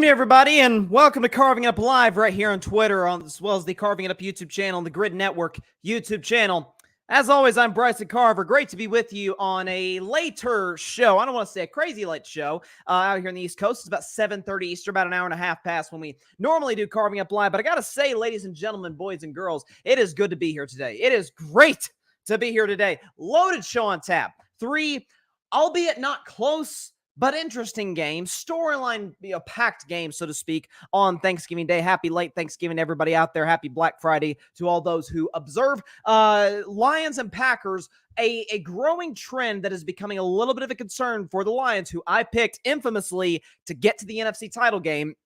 evening, everybody, and welcome to Carving It Up Live right here on Twitter, as well as the Carving It Up YouTube channel and the Grid Network YouTube channel. As always, I'm Bryson Carver. Great to be with you on a later show. I don't want to say a crazy late show out here on the East Coast. It's about 7:30 Eastern, about an hour and a half past when we normally do Carving Up Live. But I got to say, ladies and gentlemen, boys and girls, it is good to be here today. It is great to be here today. Loaded show on tap. 3, albeit not close, but interesting games, storyline, packed games, so to speak, on Thanksgiving Day. Happy late Thanksgiving to everybody out there. Happy Black Friday to all those who observe. Lions and Packers, a growing trend that is becoming a little bit of a concern for the Lions, who I picked infamously to get to the NFC title game.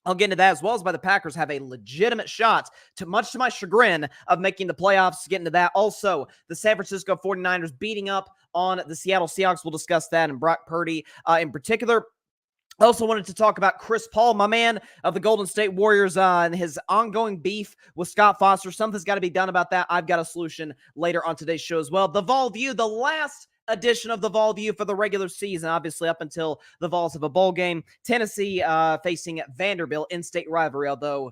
I'll get into that, as well as by the Packers have a legitimate shot, much to my chagrin, of making the playoffs. Get into that. Also, the San Francisco 49ers beating up on the Seattle Seahawks. We'll discuss that, and Brock Purdy in particular. I also wanted to talk about Chris Paul, my man of the Golden State Warriors, and his ongoing beef with Scott Foster. Something's got to be done about that. I've got a solution later on today's show as well. The Vol View, the last edition of the Vol View for the regular season, obviously up until the Vols have a bowl game. Tennessee facing Vanderbilt, in-state rivalry, although,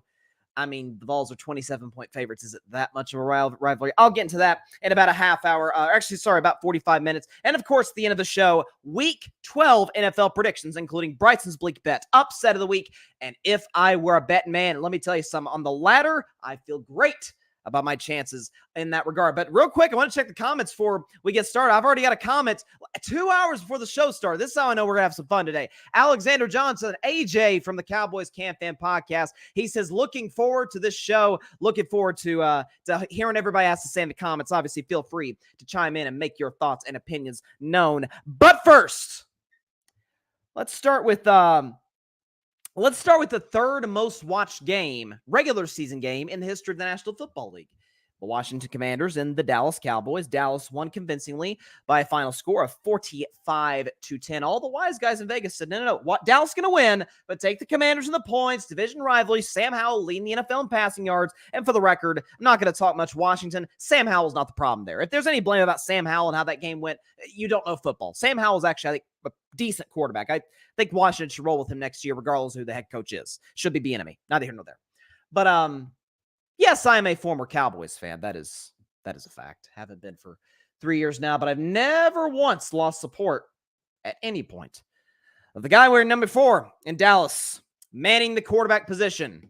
I mean, the Vols are 27-point favorites. Is it that much of a rivalry? I'll get into that in about a half hour. About 45 minutes. And, of course, at the end of the show, Week 12 NFL predictions, including Bryson's Bleak Bet, upset of the week, and if I were a betting man. Let me tell you something. On the latter, I feel great about my chances in that regard. But real quick, I want to check the comments before we get started. I've already got a comment 2 hours before the show started. This is how I know we're going to have some fun today. Alexander Johnson, AJ from the Cowboys Camp Fan Podcast. He says, looking forward to this show. Looking forward to hearing everybody has to say in the comments. Obviously, feel free to chime in and make your thoughts and opinions known. But first, let's start with the third most watched game, regular season game, in the history of the National Football League. The Washington Commanders and the Dallas Cowboys. Dallas won convincingly by a final score of 45-10. All the wise guys in Vegas said, no. Dallas going to win, but take the Commanders in the points. Division rivalry. Sam Howell leading the NFL in passing yards. And for the record, I'm not going to talk much Washington. Sam Howell's not the problem there. If there's any blame about Sam Howell and how that game went, you don't know football. Sam Howell's actually, I think, a decent quarterback. I think Washington should roll with him next year, regardless of who the head coach is. Should be Bieniemy. Neither here nor there. But yes, I am a former Cowboys fan. That is a fact. Haven't been for 3 years now, but I've never once lost support at any point of the guy wearing number 4 in Dallas, manning the quarterback position.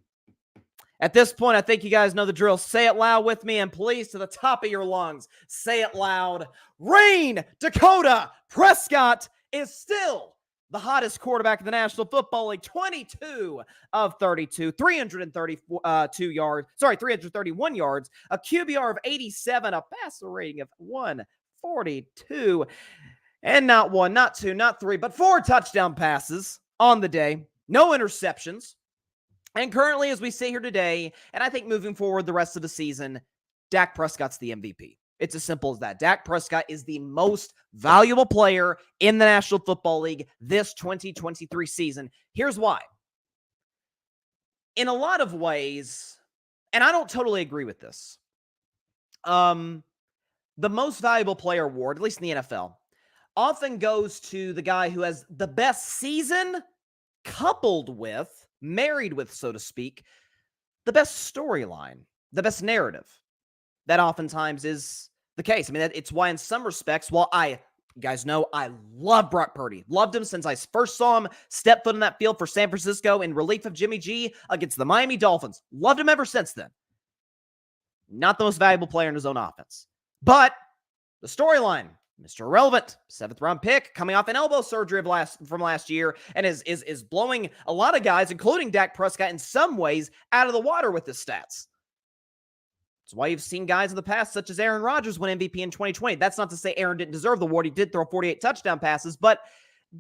At this point, I think you guys know the drill. Say it loud with me, and please, to the top of your lungs, say it loud. Rain Dakota Prescott is still the hottest quarterback in the National Football League. 22 of 32, 331 yards, a QBR of 87, a passer rating of 142, and not 1, not 2, not 3, but 4 touchdown passes on the day. No interceptions. And currently, as we sit here today, and I think moving forward the rest of the season, Dak Prescott's the MVP. It's as simple as that. Dak Prescott is the most valuable player in the National Football League this 2023 season. Here's why. In a lot of ways, and I don't totally agree with this, the most valuable player award, at least in the NFL, often goes to the guy who has the best season coupled with, married with, so to speak, the best storyline, the best narrative. That oftentimes is the case. I mean, it's why in some respects, while you guys know, I love Brock Purdy. Loved him since I first saw him step foot in that field for San Francisco in relief of Jimmy G against the Miami Dolphins. Loved him ever since then. Not the most valuable player in his own offense. But the storyline, Mr. Irrelevant, 7th-round pick, coming off an elbow surgery from last year, and is blowing a lot of guys, including Dak Prescott, in some ways, out of the water with his stats. That's why you've seen guys in the past, such as Aaron Rodgers, win MVP in 2020. That's not to say Aaron didn't deserve the award. He did throw 48 touchdown passes, but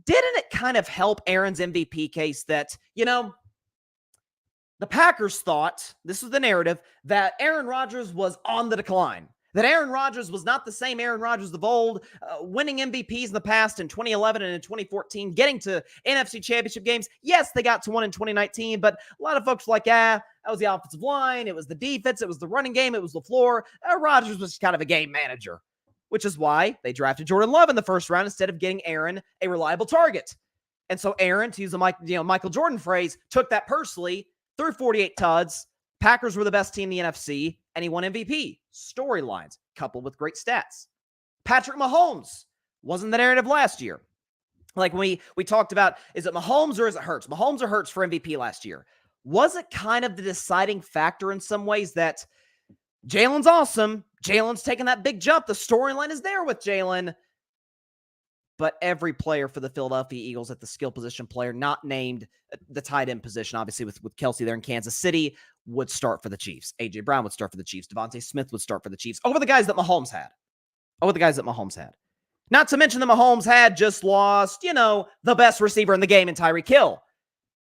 didn't it kind of help Aaron's MVP case that, the Packers thought, this was the narrative, that Aaron Rodgers was on the decline, that Aaron Rodgers was not the same Aaron Rodgers of old, winning MVPs in the past in 2011 and in 2014, getting to NFC Championship games. Yes, they got to one in 2019, but a lot of folks were like, that was the offensive line, it was the defense, it was the running game, it was LaFleur. Rodgers was kind of a game manager, which is why they drafted Jordan Love in the first round instead of getting Aaron a reliable target. And so Aaron, to use the Michael Jordan phrase, took that personally, threw 48 tuds. Packers were the best team in the NFC, and he won MVP. Storylines coupled with great stats. Patrick Mahomes wasn't the narrative last year. Like we talked about, is it Mahomes or is it Hurts? Mahomes or Hurts for MVP last year? Was it kind of the deciding factor in some ways that Jalen's awesome, Jalen's taking that big jump, the storyline is there with Jalen, but every player for the Philadelphia Eagles at the skill position player, not named the tight end position, obviously with Kelsey there in Kansas City, would start for the Chiefs. A.J. Brown would start for the Chiefs. Devontae Smith would start for the Chiefs over the guys that Mahomes had. Not to mention that Mahomes had just lost, the best receiver in the game in Tyreek Hill.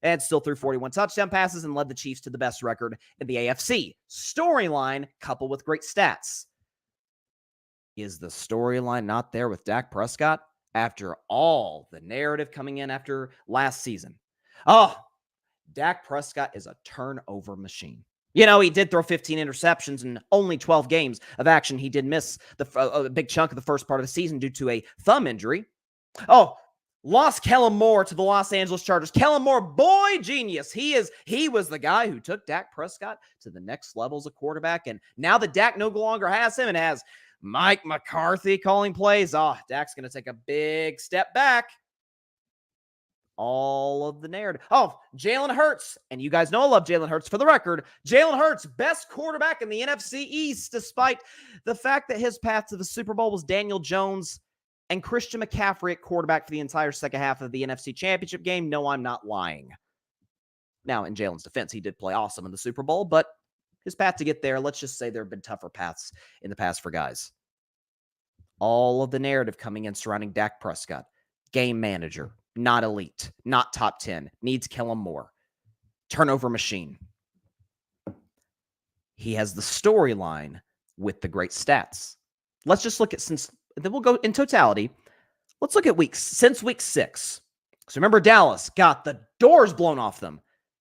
And still threw 41 touchdown passes and led the Chiefs to the best record in the AFC. Storyline coupled with great stats. Is the storyline not there with Dak Prescott after all the narrative coming in after last season? Oh, Dak Prescott is a turnover machine. He did throw 15 interceptions in only 12 games of action. He did miss a big chunk of the first part of the season due to a thumb injury. Oh, lost Kellen Moore to the Los Angeles Chargers. Kellen Moore, boy genius. He was the guy who took Dak Prescott to the next level as a quarterback. And now that Dak no longer has him and has Mike McCarthy calling plays, Dak's going to take a big step back. All of the narrative. Oh, Jalen Hurts. And you guys know I love Jalen Hurts. For the record, Jalen Hurts, best quarterback in the NFC East, despite the fact that his path to the Super Bowl was Daniel Jones and Christian McCaffrey at quarterback for the entire second half of the NFC Championship game. No, I'm not lying. Now, in Jalen's defense, he did play awesome in the Super Bowl, but his path to get there, let's just say there have been tougher paths in the past for guys. All of the narrative coming in surrounding Dak Prescott. Game manager. Not elite, not top 10, needs Kellen Moore. Turnover machine. He has the storyline with the great stats. Let's just look at then we'll go in totality. Let's look at since week 6. So remember, Dallas got the doors blown off them.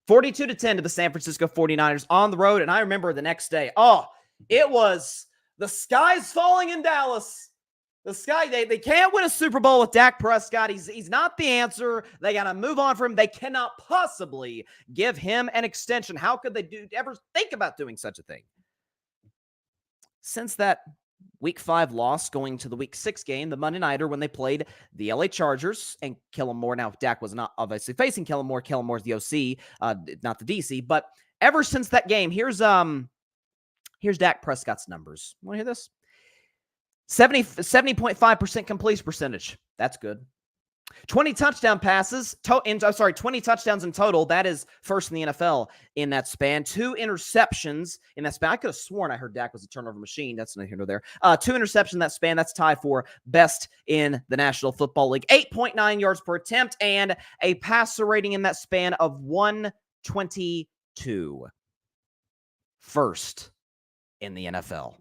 42-10 to the San Francisco 49ers on the road. And I remember the next day, it was the sky's falling in Dallas. The sky, they can't win a Super Bowl with Dak Prescott. He's not the answer. They got to move on from him. They cannot possibly give him an extension. How could they ever think about doing such a thing? Since that Week 5 loss going to the Week 6 game, the Monday Nighter, when they played the LA Chargers, and Kellen Moore, now Dak was not obviously facing Kellen Moore. Kellen Moore's the OC, not the DC. But ever since that game, here's Dak Prescott's numbers. Want to hear this? 70.5% completion percentage. That's good. 20 touchdown passes. 20 touchdowns in total. That is first in the NFL in that span. 2 interceptions in that span. I could have sworn I heard Dak was a turnover machine. That's neither here nor there. 2 interceptions in that span. That's tied for best in the National Football League. 8.9 yards per attempt and a passer rating in that span of 122. First in the NFL.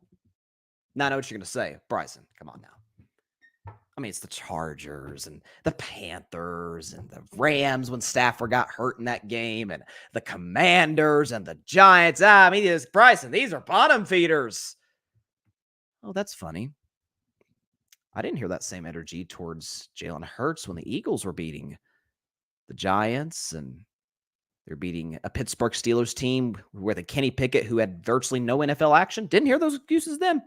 Now I know what you're going to say. Bryson, come on now. I mean, it's the Chargers and the Panthers and the Rams when Stafford got hurt in that game and the Commanders and the Giants. Bryson, these are bottom feeders. Oh, that's funny. I didn't hear that same energy towards Jalen Hurts when the Eagles were beating the Giants and they're beating a Pittsburgh Steelers team with a Kenny Pickett who had virtually no NFL action. Didn't hear those excuses then.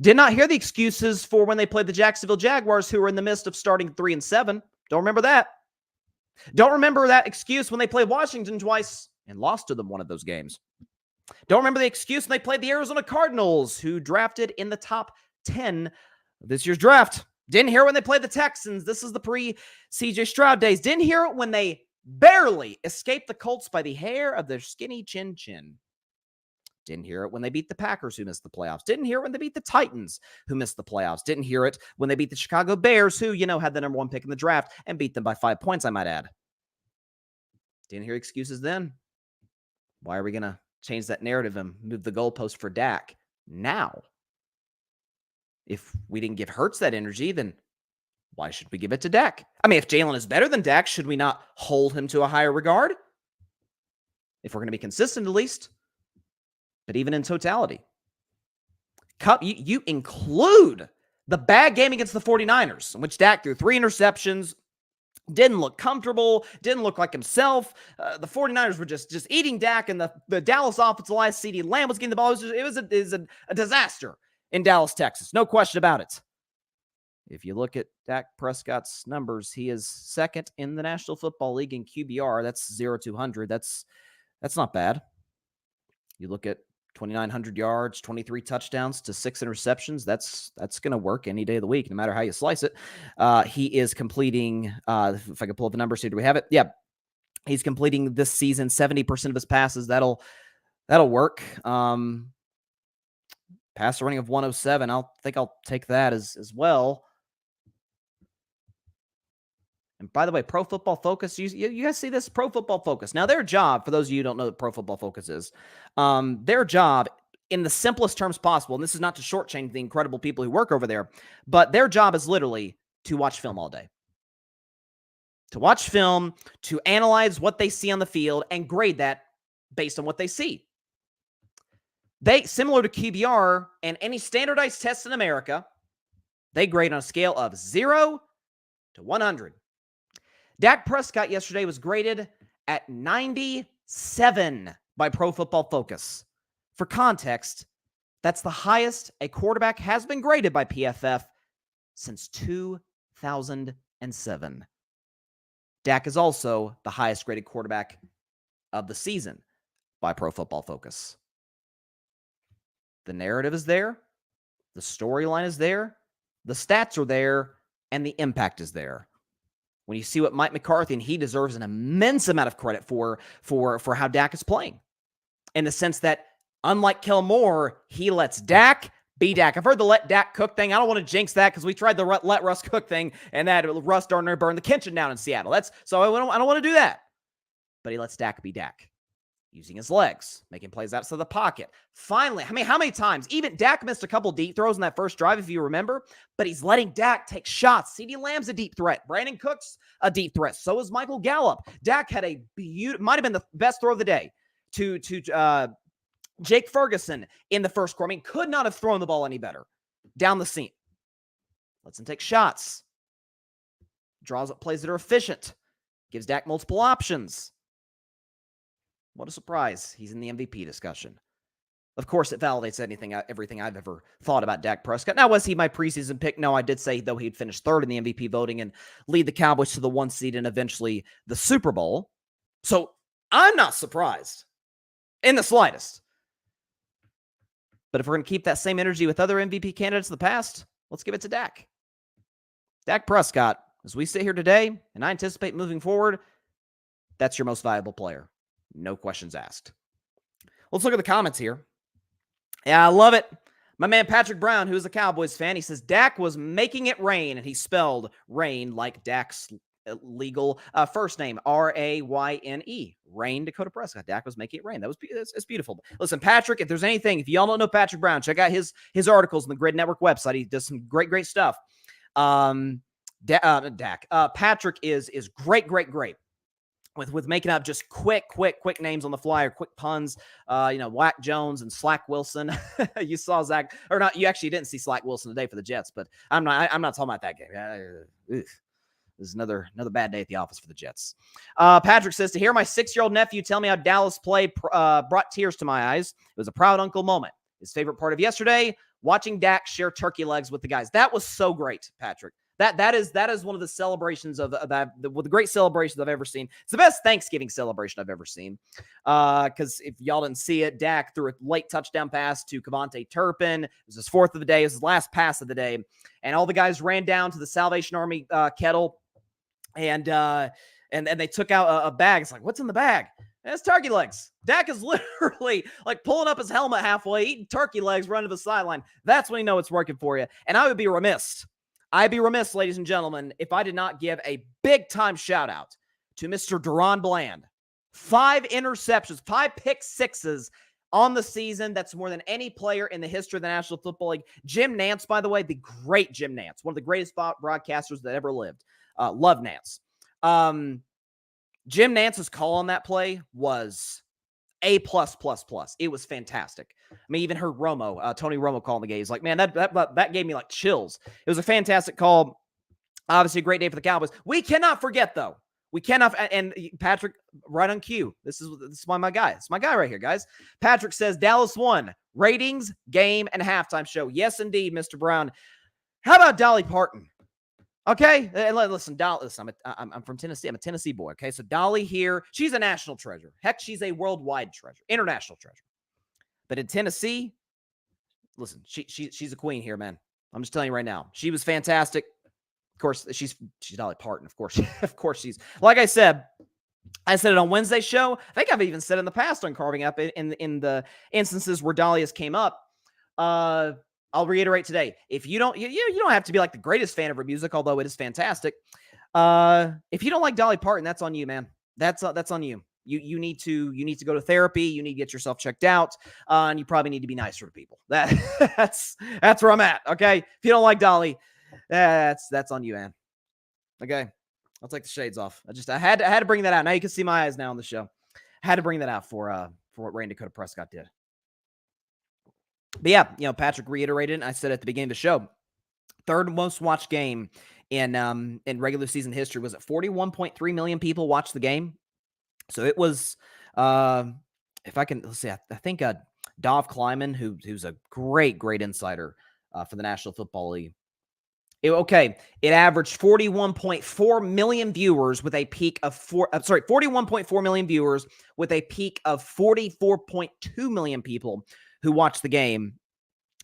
Did not hear the excuses for when they played the Jacksonville Jaguars, who were in the midst of starting 3-7. Don't remember that. Don't remember that excuse when they played Washington twice and lost to them one of those games. Don't remember the excuse when they played the Arizona Cardinals, who drafted in the top 10 of this year's draft. Didn't hear it when they played the Texans. This is the pre-CJ Stroud days. Didn't hear it when they barely escaped the Colts by the hair of their skinny chin. Didn't hear it when they beat the Packers, who missed the playoffs. Didn't hear it when they beat the Titans, who missed the playoffs. Didn't hear it when they beat the Chicago Bears, who, had the number 1 pick in the draft and beat them by 5 points, I might add. Didn't hear excuses then. Why are we going to change that narrative and move the goalpost for Dak now? If we didn't give Hurts that energy, then why should we give it to Dak? I mean, if Jalen is better than Dak, should we not hold him to a higher regard? If we're going to be consistent, at least. But even in totality, you include the bad game against the 49ers, in which Dak threw 3 interceptions, Didn't look comfortable, didn't look like himself. The 49ers were just eating Dak, and the Dallas offensive line, CeeDee Lamb was getting the ball. It was a disaster in Dallas, Texas. No question about it. If you look at Dak Prescott's numbers, he is second in the National Football League in QBR. That's 0-200. That's not bad. You look at 2,900 yards, 23 touchdowns to 6 interceptions. That's going to work any day of the week, no matter how you slice it. He is completing, if I can pull up the numbers here, do we have it? Yeah. He's completing this season 70% of his passes. That'll work. Passer rating of 107. I'll take that as well. And by the way, Pro Football Focus, you guys see this? Pro Football Focus. Now, their job, for those of you who don't know what Pro Football Focus is, their job, in the simplest terms possible, and this is not to shortchange the incredible people who work over there, but their job is literally to watch film all day. To watch film, to analyze what they see on the field, and grade that based on what they see. They, similar to QBR and any standardized test in America, they grade on a scale of 0 to 100. Dak Prescott yesterday was graded at 97 by Pro Football Focus. For context, that's the highest a quarterback has been graded by PFF since 2007. Dak is also the highest graded quarterback of the season by Pro Football Focus. The narrative is there, the storyline is there, the stats are there, and the impact is there. When you see what Mike McCarthy, and he deserves an immense amount of credit for how Dak is playing. In the sense that, unlike Kellen Moore, he lets Dak be Dak. I've heard the let Dak cook thing. I don't want to jinx that because we tried the let Russ cook thing, and that Russ darn burned the kitchen down in Seattle. So I don't want to do that. But he lets Dak be Dak. Using his legs, making plays outside the pocket. Finally, how many times? Even Dak missed a couple deep throws in that first drive, if you remember, but he's letting Dak take shots. CeeDee Lamb's a deep threat. Brandon Cook's a deep threat. So is Michael Gallup. Dak had might have been the best throw of the day to Jake Ferguson in the first quarter. I mean, could not have thrown the ball any better down the seam. Lets him take shots. Draws up plays that are efficient. Gives Dak multiple options. What a surprise. He's in the MVP discussion. Of course, it validates everything I've ever thought about Dak Prescott. Now, was he my preseason pick? No, I did say, though, he'd finish third in the MVP voting and lead the Cowboys to the 1 seed and eventually the Super Bowl. So I'm not surprised in the slightest. But if we're going to keep that same energy with other MVP candidates in the past, let's give it to Dak. Dak Prescott, as we sit here today, and I anticipate moving forward, that's your most valuable player. No questions asked. Let's look at the comments here. Yeah, I love it. My man Patrick Brown, who is a Cowboys fan, he says Dak was making it rain, and he spelled rain like Dak's legal first name, Rayne. Rain Dakota Prescott. Dak was making it rain. It's beautiful. Listen, Patrick, if y'all don't know Patrick Brown, check out his articles on the Grid Network website. He does some great stuff. Patrick is great. With making up just quick names on the fly or quick puns, Whack Jones and Slack Wilson. You saw Zach, or not? You actually didn't see Slack Wilson today for the Jets, but I'm not talking about that game. This is another bad day at the office for the Jets. Patrick says, to hear my 6-year-old nephew tell me how Dallas played brought tears to my eyes. It was a proud uncle moment. His favorite part of yesterday, watching Dak share turkey legs with the guys. That was so great, Patrick. That is one of the celebrations of the great celebrations I've ever seen. It's the best Thanksgiving celebration I've ever seen. Because if y'all didn't see it, Dak threw a late touchdown pass to Kevontae Turpin. It was his 4th of the day. It was his last pass of the day. And all the guys ran down to the Salvation Army kettle. And they took out a bag. It's like, what's in the bag? And it's turkey legs. Dak is literally like pulling up his helmet halfway, eating turkey legs, running to the sideline. That's when you know it's working for you. And I'd be remiss, ladies and gentlemen, if I did not give a big-time shout-out to Mr. Deron Bland. 5 interceptions, 5 pick sixes on the season. That's more than any player in the history of the National Football League. Jim Nantz, by the way, the great Jim Nantz, one of the greatest broadcasters that ever lived. Love Nantz. Jim Nantz's call on that play was A+++. It was fantastic. I mean, even heard Tony Romo calling the game. He's like, man, that gave me like chills. It was a fantastic call. Obviously, a great day for the Cowboys. We cannot forget, though. We cannot, and Patrick, right on cue. This is my guy. It's my guy right here, guys. Patrick says Dallas won. Ratings, game, and halftime show. Yes, indeed, Mr. Brown. How about Dolly Parton? Okay, listen, Dolly. Listen, I'm from Tennessee. I'm a Tennessee boy. Okay, so Dolly here, she's a national treasure. Heck, she's a worldwide treasure, international treasure. But in Tennessee, listen, she's a queen here, man. I'm just telling you right now. She was fantastic. Of course, she's Dolly Parton. Of course, she's, like I said it on Wednesday's show. I think I've even said in the past on Carving Up in the instances where Dolly has came up. I'll reiterate today. If you don't have to be like the greatest fan of her music, although it is fantastic. If you don't like Dolly Parton, that's on you, man. That's on you. You need to go to therapy. You need to get yourself checked out, and you probably need to be nicer to people. That's where I'm at. Okay, if you don't like Dolly, that's on you, man. Okay, I'll take the shades off. I had to bring that out. Now you can see my eyes now on the show. Had to bring that out for what Dak Prescott did. But yeah, Patrick reiterated, and I said at the beginning of the show, third most watched game in regular season history. Was it 41.3 million people watched the game? So it was, if I can, let's see, I think Dov Kleiman, who's a great insider for the National Football League. It averaged 41.4 million viewers with a peak of 41.4 million viewers with a peak of 44.2 million people who watched the game.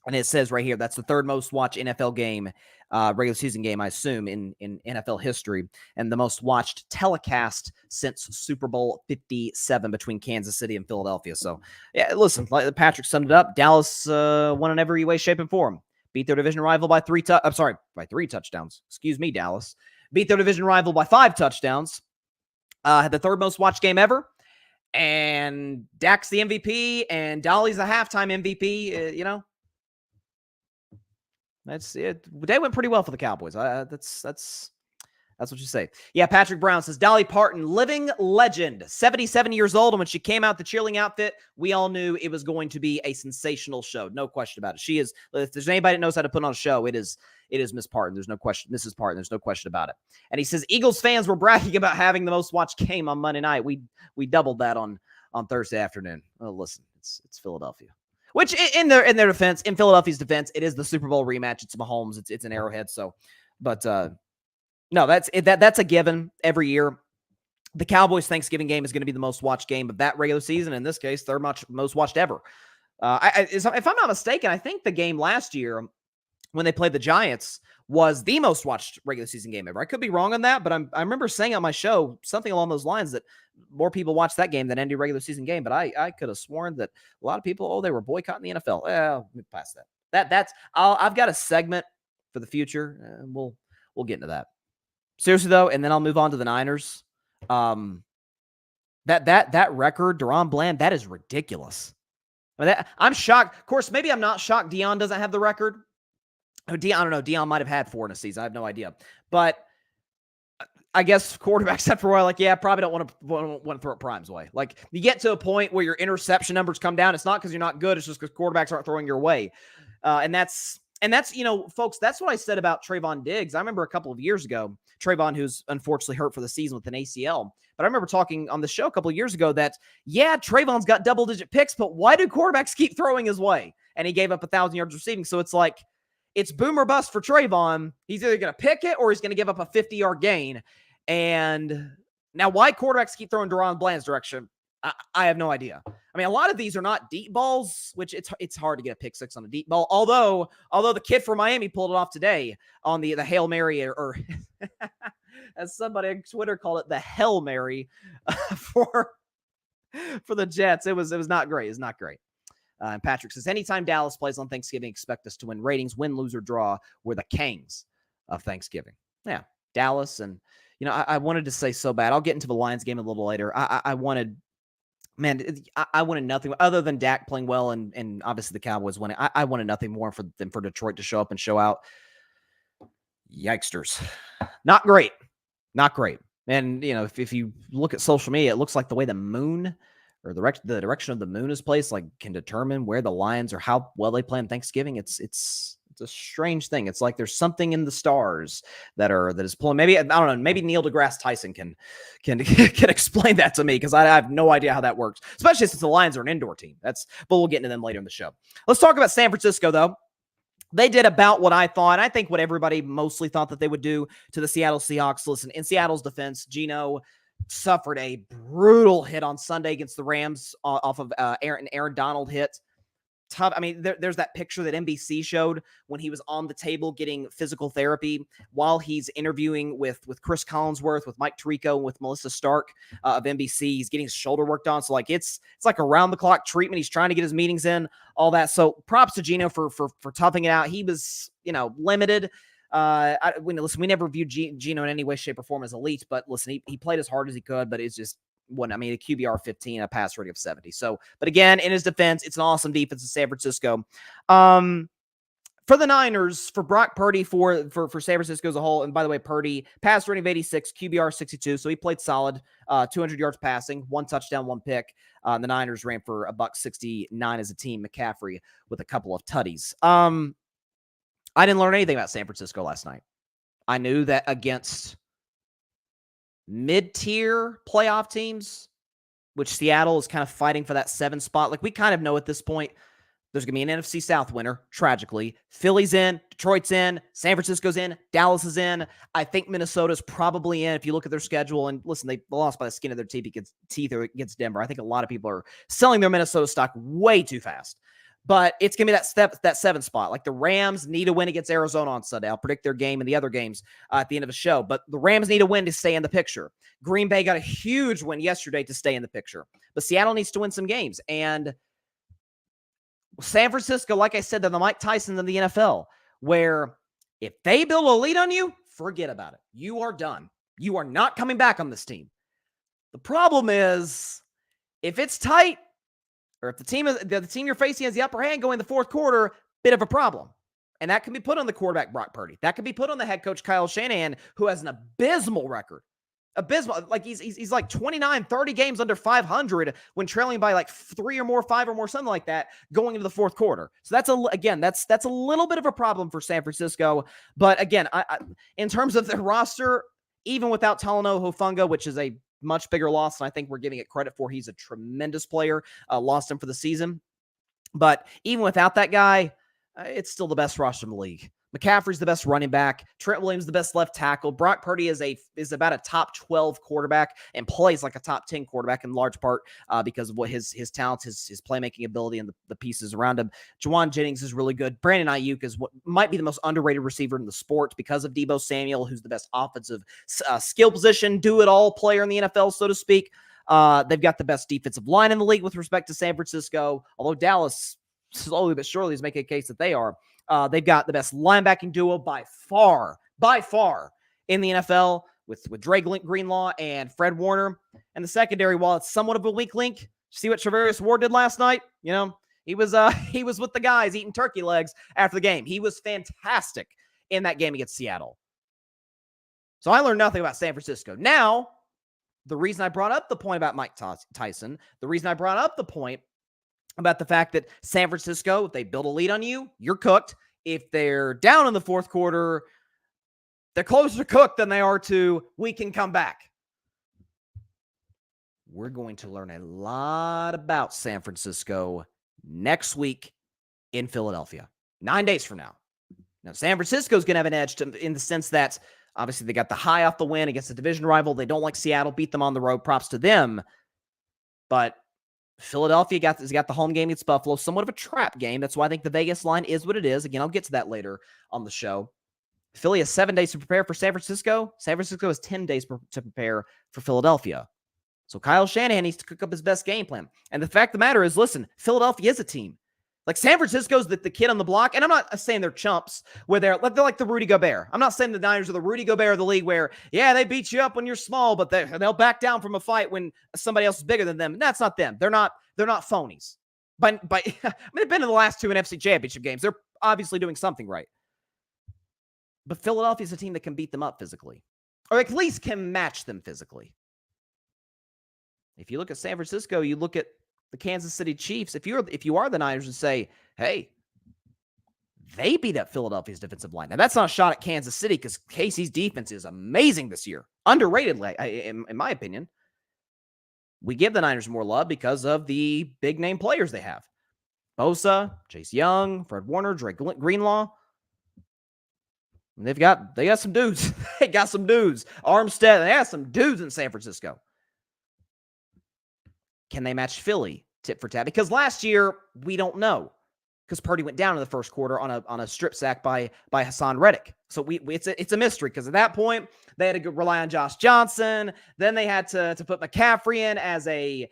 And it says right here, that's the third most watched NFL game, regular season game, I assume, in NFL history, and the most watched telecast since Super Bowl 57 between Kansas City and Philadelphia. So, yeah, listen, like Patrick summed it up. Dallas won in every way, shape, and form. Beat their division rival by three touchdowns. Excuse me, Dallas. Beat their division rival by 5 touchdowns. Had the third most watched game ever. And Dak's the MVP, and Dolly's the halftime MVP. That's it. They went pretty well for the Cowboys. That's what you say. Yeah, Patrick Brown says, Dolly Parton, living legend, 77 years old. And when she came out the cheerleading outfit, we all knew it was going to be a sensational show. No question about it. She is, if there's anybody that knows how to put on a show, it is Miss Parton. There's no question. Mrs. Parton. There's no question about it. And he says, Eagles fans were bragging about having the most watched game on Monday night. We doubled that on Thursday afternoon. Oh, listen, it's Philadelphia. Which in their defense, in Philadelphia's defense, it is the Super Bowl rematch. It's Mahomes. It's an Arrowhead. So, but no, that's a given every year. The Cowboys Thanksgiving game is going to be the most watched game of that regular season. In this case, they're most watched ever. If I'm not mistaken, I think the game last year when they played the Giants was the most watched regular season game ever. I could be wrong on that, but I remember saying on my show something along those lines that more people watched that game than any regular season game. But I could have sworn that a lot of people, they were boycotting the NFL. Let me pass that. I've got a segment for the future, and we'll get into that. Seriously though, and then I'll move on to the Niners. That record, Deron Bland, that is ridiculous. I'm shocked. Of course, maybe I'm not shocked Deion doesn't have the record. I don't know. Deion might have had 4 in a season. I have no idea. But I guess quarterbacks after a while, probably don't want to throw primes away. Like, you get to a point where your interception numbers come down. It's not because you're not good. It's just because quarterbacks aren't throwing your way. And that's, folks, that's what I said about Trayvon Diggs. I remember a couple of years ago, Trayvon, who's unfortunately hurt for the season with an ACL. But I remember talking on the show a couple of years ago that, Trayvon's got double-digit picks, but why do quarterbacks keep throwing his way? And he gave up 1,000 yards receiving. So it's like, it's boom or bust for Trayvon. He's either going to pick it or he's going to give up a 50-yard gain. And now why quarterbacks keep throwing Deron Bland's direction, I have no idea. I mean, a lot of these are not deep balls, which it's hard to get a pick 6 on a deep ball. Although the kid from Miami pulled it off today on the Hail Mary, or as somebody on Twitter called it, the Hail Mary for the Jets. It was not great. It's not great. And Patrick says, anytime Dallas plays on Thanksgiving, expect us to win. Ratings, win, lose, or draw, we're the kings of Thanksgiving. Yeah, Dallas. And, I wanted to say so bad. I'll get into the Lions game a little later. I wanted nothing other than Dak playing well and obviously the Cowboys winning. I wanted nothing more than for Detroit to show up and show out. Yikesters. Not great. Not great. And, if you look at social media, it looks like the way the moon or the direction of the moon is placed, can determine where the Lions or how well they play on Thanksgiving. It's It's a strange thing. It's like there's something in the stars that is pulling. Maybe I don't know. Maybe Neil deGrasse Tyson can can explain that to me, because I have no idea how that works. Especially since the Lions are an indoor team. But we'll get into them later in the show. Let's talk about San Francisco though. They did about what I thought. I think what everybody mostly thought that they would do to the Seattle Seahawks. Listen, in Seattle's defense, Geno suffered a brutal hit on Sunday against the Rams off of Aaron Donald hit. Tough. I mean, there's that picture that NBC showed when he was on the table getting physical therapy while he's interviewing with Chris Collinsworth, with Mike Tirico, and with Melissa Stark of NBC. He's getting his shoulder worked on. So like it's like around the clock treatment. He's trying to get his meetings in, all that. So props to Geno for toughing it out. He was, limited. We never viewed Geno in any way, shape, or form as elite, but listen, he played as hard as he could, but it's just a QBR 15, a pass rating of 70. So, but again, in his defense, it's an awesome defense in San Francisco. For the Niners, for Brock Purdy, for San Francisco as a whole, and by the way, Purdy, pass rating of 86, QBR 62, so he played solid, 200 yards passing, 1 touchdown, 1 pick. The Niners ran for $169 as a team. McCaffrey with a couple of tutties. I didn't learn anything about San Francisco last night. I knew that against mid-tier playoff teams, which Seattle is kind of fighting for that 7 spot. Like we kind of know at this point, there's going to be an NFC South winner, tragically. Philly's in, Detroit's in, San Francisco's in, Dallas is in. I think Minnesota's probably in if you look at their schedule. And listen, they lost by the skin of their teeth against Denver. I think a lot of people are selling their Minnesota stock way too fast. But it's going to be that 7 spot. Like the Rams need a win against Arizona on Sunday. I'll predict their game and the other games at the end of the show. But the Rams need a win to stay in the picture. Green Bay got a huge win yesterday to stay in the picture. But Seattle needs to win some games. And San Francisco, like I said, they're the Mike Tysons of the NFL, where if they build a lead on you, forget about it. You are done. You are not coming back on this team. The problem is, if it's tight, or if the team you're facing has the upper hand going in the fourth quarter, bit of a problem. And that can be put on the quarterback, Brock Purdy. That can be put on the head coach, Kyle Shanahan, who has an abysmal record. Abysmal. Like he's like 29, 30 games under 500 when trailing by like 3 or more, 5 or more, something like that, going into the fourth quarter. So that's a little bit of a problem for San Francisco. But again, I in terms of their roster, even without Talanoa Hufanga, which is a much bigger loss than I think we're giving it credit for. He's a tremendous player. Lost him for the season. But even without that guy, it's still the best roster in the league. McCaffrey's the best running back. Trent Williams the best left tackle. Brock Purdy is about a top 12 quarterback and plays like a top 10 quarterback in large part because of what his talents, his playmaking ability, and the pieces around him. Juwan Jennings is really good. Brandon Ayuk is what might be the most underrated receiver in the sport because of Deebo Samuel, who's the best offensive skill position, do-it-all player in the NFL, so to speak. They've got the best defensive line in the league with respect to San Francisco, although Dallas slowly but surely is making a case that they are. They've got the best linebacking duo by far in the NFL with Dre Greenlaw and Fred Warner. And the secondary, while it's somewhat of a weak link, see what Travarius Ward did last night? He was with the guys eating turkey legs after the game. He was fantastic in that game against Seattle. So I learned nothing about San Francisco. Now, the reason I brought up the point about Mike Tyson, the reason I brought up the point about the fact that San Francisco, if they build a lead on you, you're cooked. If they're down in the fourth quarter, they're closer to cooked than they are to we can come back. We're going to learn a lot about San Francisco next week in Philadelphia, 9 days from now. Now, San Francisco's going to have an edge in the sense that obviously they got the high off the win against a division rival. They don't like Seattle, beat them on the road. Props to them. But Philadelphia has got the home game against Buffalo, somewhat of a trap game. That's why I think the Vegas line is what it is. Again, I'll get to that later on the show. Philly has 7 days to prepare for San Francisco. San Francisco has 10 days to prepare for Philadelphia. So Kyle Shanahan needs to cook up his best game plan. And the fact of the matter is, listen, Philadelphia is a team. Like San Francisco's the kid on the block, and I'm not saying they're chumps, where they're like the Rudy Gobert. I'm not saying the Niners are the Rudy Gobert of the league where, yeah, they beat you up when you're small, but they'll back down from a fight when somebody else is bigger than them. And that's not them. They're not phonies. But I mean, they've been in the last 2 NFC Championship games. They're obviously doing something right. But Philadelphia's a team that can beat them up physically, or at least can match them physically. If you look at San Francisco, you look at the Kansas City Chiefs. If you are the Niners and say, hey, they beat up Philadelphia's defensive line. Now, that's not a shot at Kansas City because KC's defense is amazing this year. Underrated, in my opinion. We give the Niners more love because of the big-name players they have. Bosa, Chase Young, Fred Warner, Drake Greenlaw. They got some dudes. They got some dudes. Armstead, they got some dudes in San Francisco. Can they match Philly tit for tat? Because last year, we don't know. Because Purdy went down in the first quarter on a strip sack by Hassan Reddick. So it's a mystery because at that point they had to rely on Josh Johnson. Then they had to put McCaffrey in as a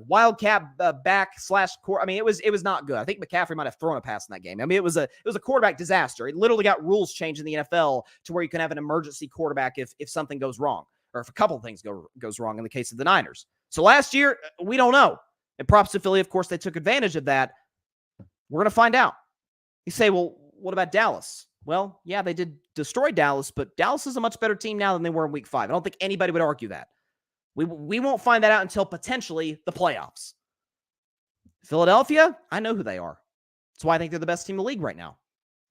wildcat back / core. I mean, it was not good. I think McCaffrey might have thrown a pass in that game. I mean, it was a quarterback disaster. It literally got rules changed in the NFL to where you can have an emergency quarterback if something goes wrong or if a couple of things goes wrong in the case of the Niners. So last year we don't know. And props to Philly, of course, they took advantage of that. We're going to find out. You say, well, what about Dallas? Well, yeah, they did destroy Dallas, but Dallas is a much better team now than they were in week 5. I don't think anybody would argue that. We won't find that out until potentially the playoffs. Philadelphia, I know who they are. That's why I think they're the best team in the league right now.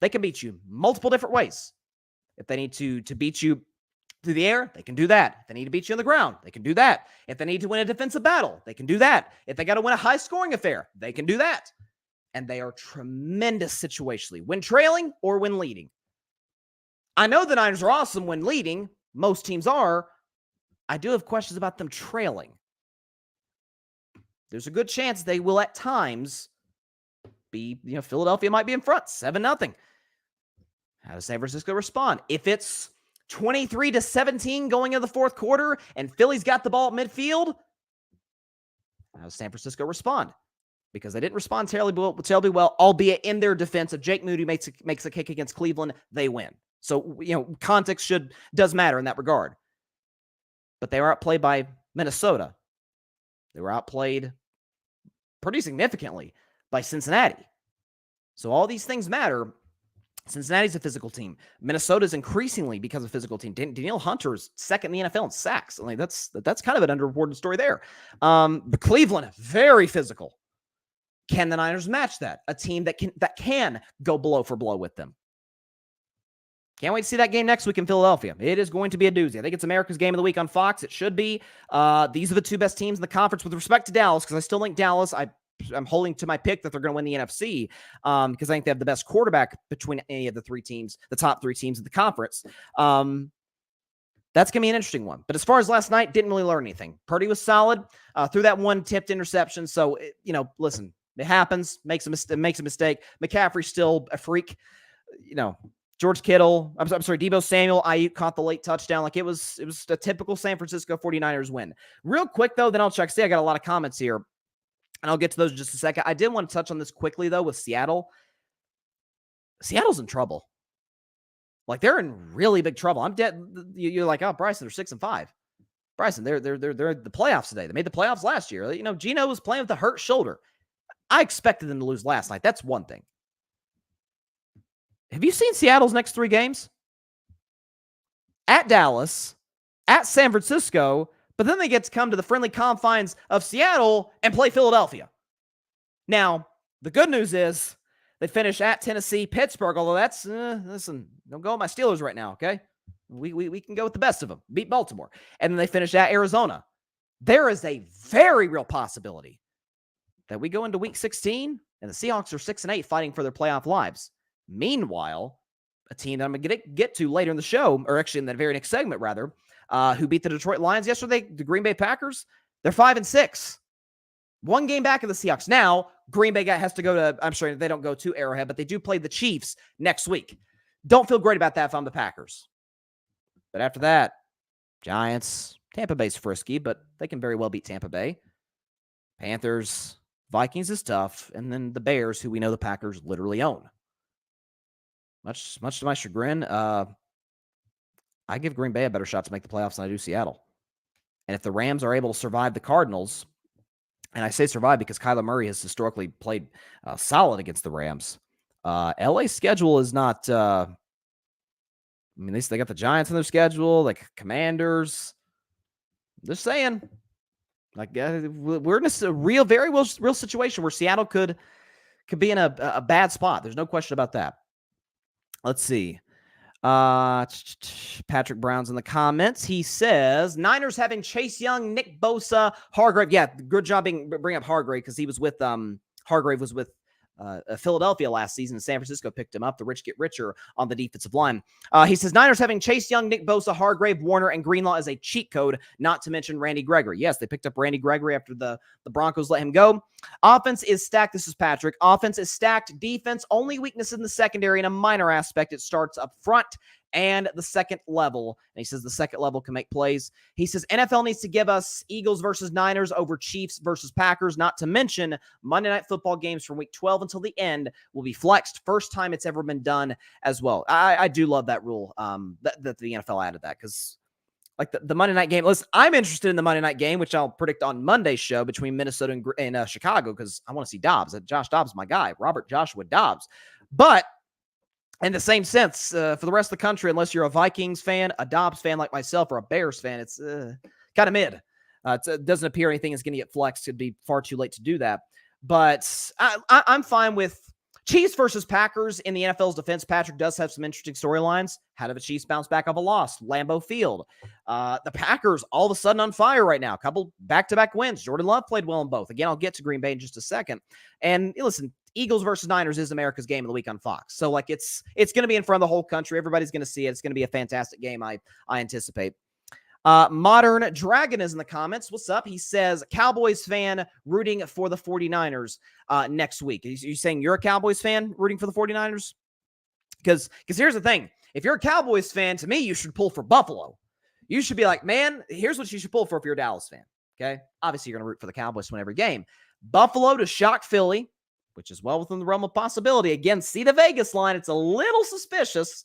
They can beat you multiple different ways. If they need to beat you through the air, they can do that. If they need to beat you on the ground, they can do that. If they need to win a defensive battle, they can do that. If they got to win a high-scoring affair, they can do that. And they are tremendous situationally, when trailing or when leading. I know the Niners are awesome when leading. Most teams are. I do have questions about them trailing. There's a good chance they will at times be, Philadelphia might be in front, 7-0. How does San Francisco respond? If it's 23-17 going into the fourth quarter and Philly's got the ball at midfield, how does San Francisco respond? Because they didn't respond terribly well, albeit in their defense. If Jake Moody makes a kick against Cleveland, they win. So, context does matter in that regard. But they were outplayed by Minnesota. They were outplayed pretty significantly by Cincinnati. So all these things matter. Cincinnati's a physical team. Minnesota's increasingly because of physical team. Danielle Hunter's second in the NFL in sacks. I mean, that's kind of an underreported story there. But Cleveland, very physical. Can the Niners match that? A team that can go blow for blow with them. Can't wait to see that game next week in Philadelphia. It is going to be a doozy. I think it's America's Game of the Week on Fox. It should be. These are the two best teams in the conference with respect to Dallas, because I still think Dallas, I'm holding to my pick that they're going to win the NFC because I think they have the best quarterback between any of the three teams, the top three teams in the conference. That's going to be an interesting one. But as far as last night, didn't really learn anything. Purdy was solid through that one tipped interception. So, listen, it happens, makes a mistake. McCaffrey's still a freak. George Kittle, I'm sorry, Deebo Samuel, Ayuk caught the late touchdown. Like it was a typical San Francisco 49ers win. Real quick, though, then I'll check. See, I got a lot of comments here, and I'll get to those in just a second. I did want to touch on this quickly, though, with Seattle. Seattle's in trouble. Like, they're in really big trouble. I'm dead. You're like, oh, Bryson, they're 6-5. Bryson, they're the playoffs today. They made the playoffs last year. Geno was playing with a hurt shoulder. I expected them to lose last night. That's one thing. Have you seen Seattle's next 3 games? At Dallas, at San Francisco, but then they get to come to the friendly confines of Seattle and play Philadelphia. Now, the good news is they finish at Tennessee, Pittsburgh, although that's, listen, don't go with my Steelers right now, okay? We can go with the best of them, beat Baltimore. And then they finish at Arizona. There is a very real possibility that we go into week 16 and the Seahawks are 6-8 fighting for their playoff lives. Meanwhile, a team that I'm going to get to later in the show, or actually in the very next segment, rather, who beat the Detroit Lions yesterday, the Green Bay Packers, they're 5-6. 1 game back of the Seahawks. Now, Green Bay has to go to, I'm sure they don't go to Arrowhead, but they do play the Chiefs next week. Don't feel great about that if I'm the Packers. But after that, Giants, Tampa Bay's frisky, but they can very well beat Tampa Bay. Panthers, Vikings is tough, and then the Bears, who we know the Packers literally own. Much to my chagrin, I give Green Bay a better shot to make the playoffs than I do Seattle. And if the Rams are able to survive the Cardinals, and I say survive because Kyler Murray has historically played solid against the Rams, LA's schedule is not, they got the Giants on their schedule, like Commanders. Just saying. Like we're in a very real situation where Seattle could could be in a bad spot. There's no question about that. Let's see. Patrick Brown's in the comments. He says, Niners having Chase Young, Nick Bosa, Hargrave. Yeah, good job bring up Hargrave because he was with Hargrave was with Philadelphia last season. San Francisco picked him up. The rich get richer on the defensive line. He says, Niners having Chase Young, Nick Bosa, Hargrave, Warner, and Greenlaw as a cheat code, not to mention Randy Gregory. Yes, they picked up Randy Gregory after the Broncos let him go. Offense is stacked. This is Patrick. Offense is stacked. Defense, only weakness in the secondary in a minor aspect. It starts up front and the second level. And he says the second level can make plays. He says NFL needs to give us Eagles versus Niners over Chiefs versus Packers, not to mention Monday Night Football games from week 12 until the end will be flexed. First time it's ever been done as well. I do love that rule that the NFL added that because like the Monday night game. Listen, I'm interested in the Monday night game, which I'll predict on Monday's show between Minnesota and Chicago because I want to see Dobbs. Josh Dobbs, my guy, Robert Joshua Dobbs. But in the same sense, for the rest of the country, unless you're a Vikings fan, a Dobbs fan like myself, or a Bears fan, it's kind of mid. It doesn't appear anything is going to get flexed. It'd be far too late to do that. But I'm fine with Chiefs versus Packers in the NFL's defense. Patrick does have some interesting storylines. How did the Chiefs bounce back off a loss? Lambeau Field. The Packers all of a sudden on fire right now. A couple back-to-back wins. Jordan Love played well in both. Again, I'll get to Green Bay in just a second. And listen, Eagles versus Niners is America's game of the week on Fox. So like it's going to be in front of the whole country. Everybody's going to see it. It's going to be a fantastic game, I anticipate. Modern Dragon is in the comments. What's up? He says, Cowboys fan rooting for the 49ers next week. Are you saying you're a Cowboys fan rooting for the 49ers? Because here's the thing. If you're a Cowboys fan, to me, you should pull for Buffalo. You should be like, man, here's what you should pull for if you're a Dallas fan. Okay? Obviously, you're going to root for the Cowboys to win every game. Buffalo to shock Philly, which is well within the realm of possibility. Again, see the Vegas line. It's a little suspicious.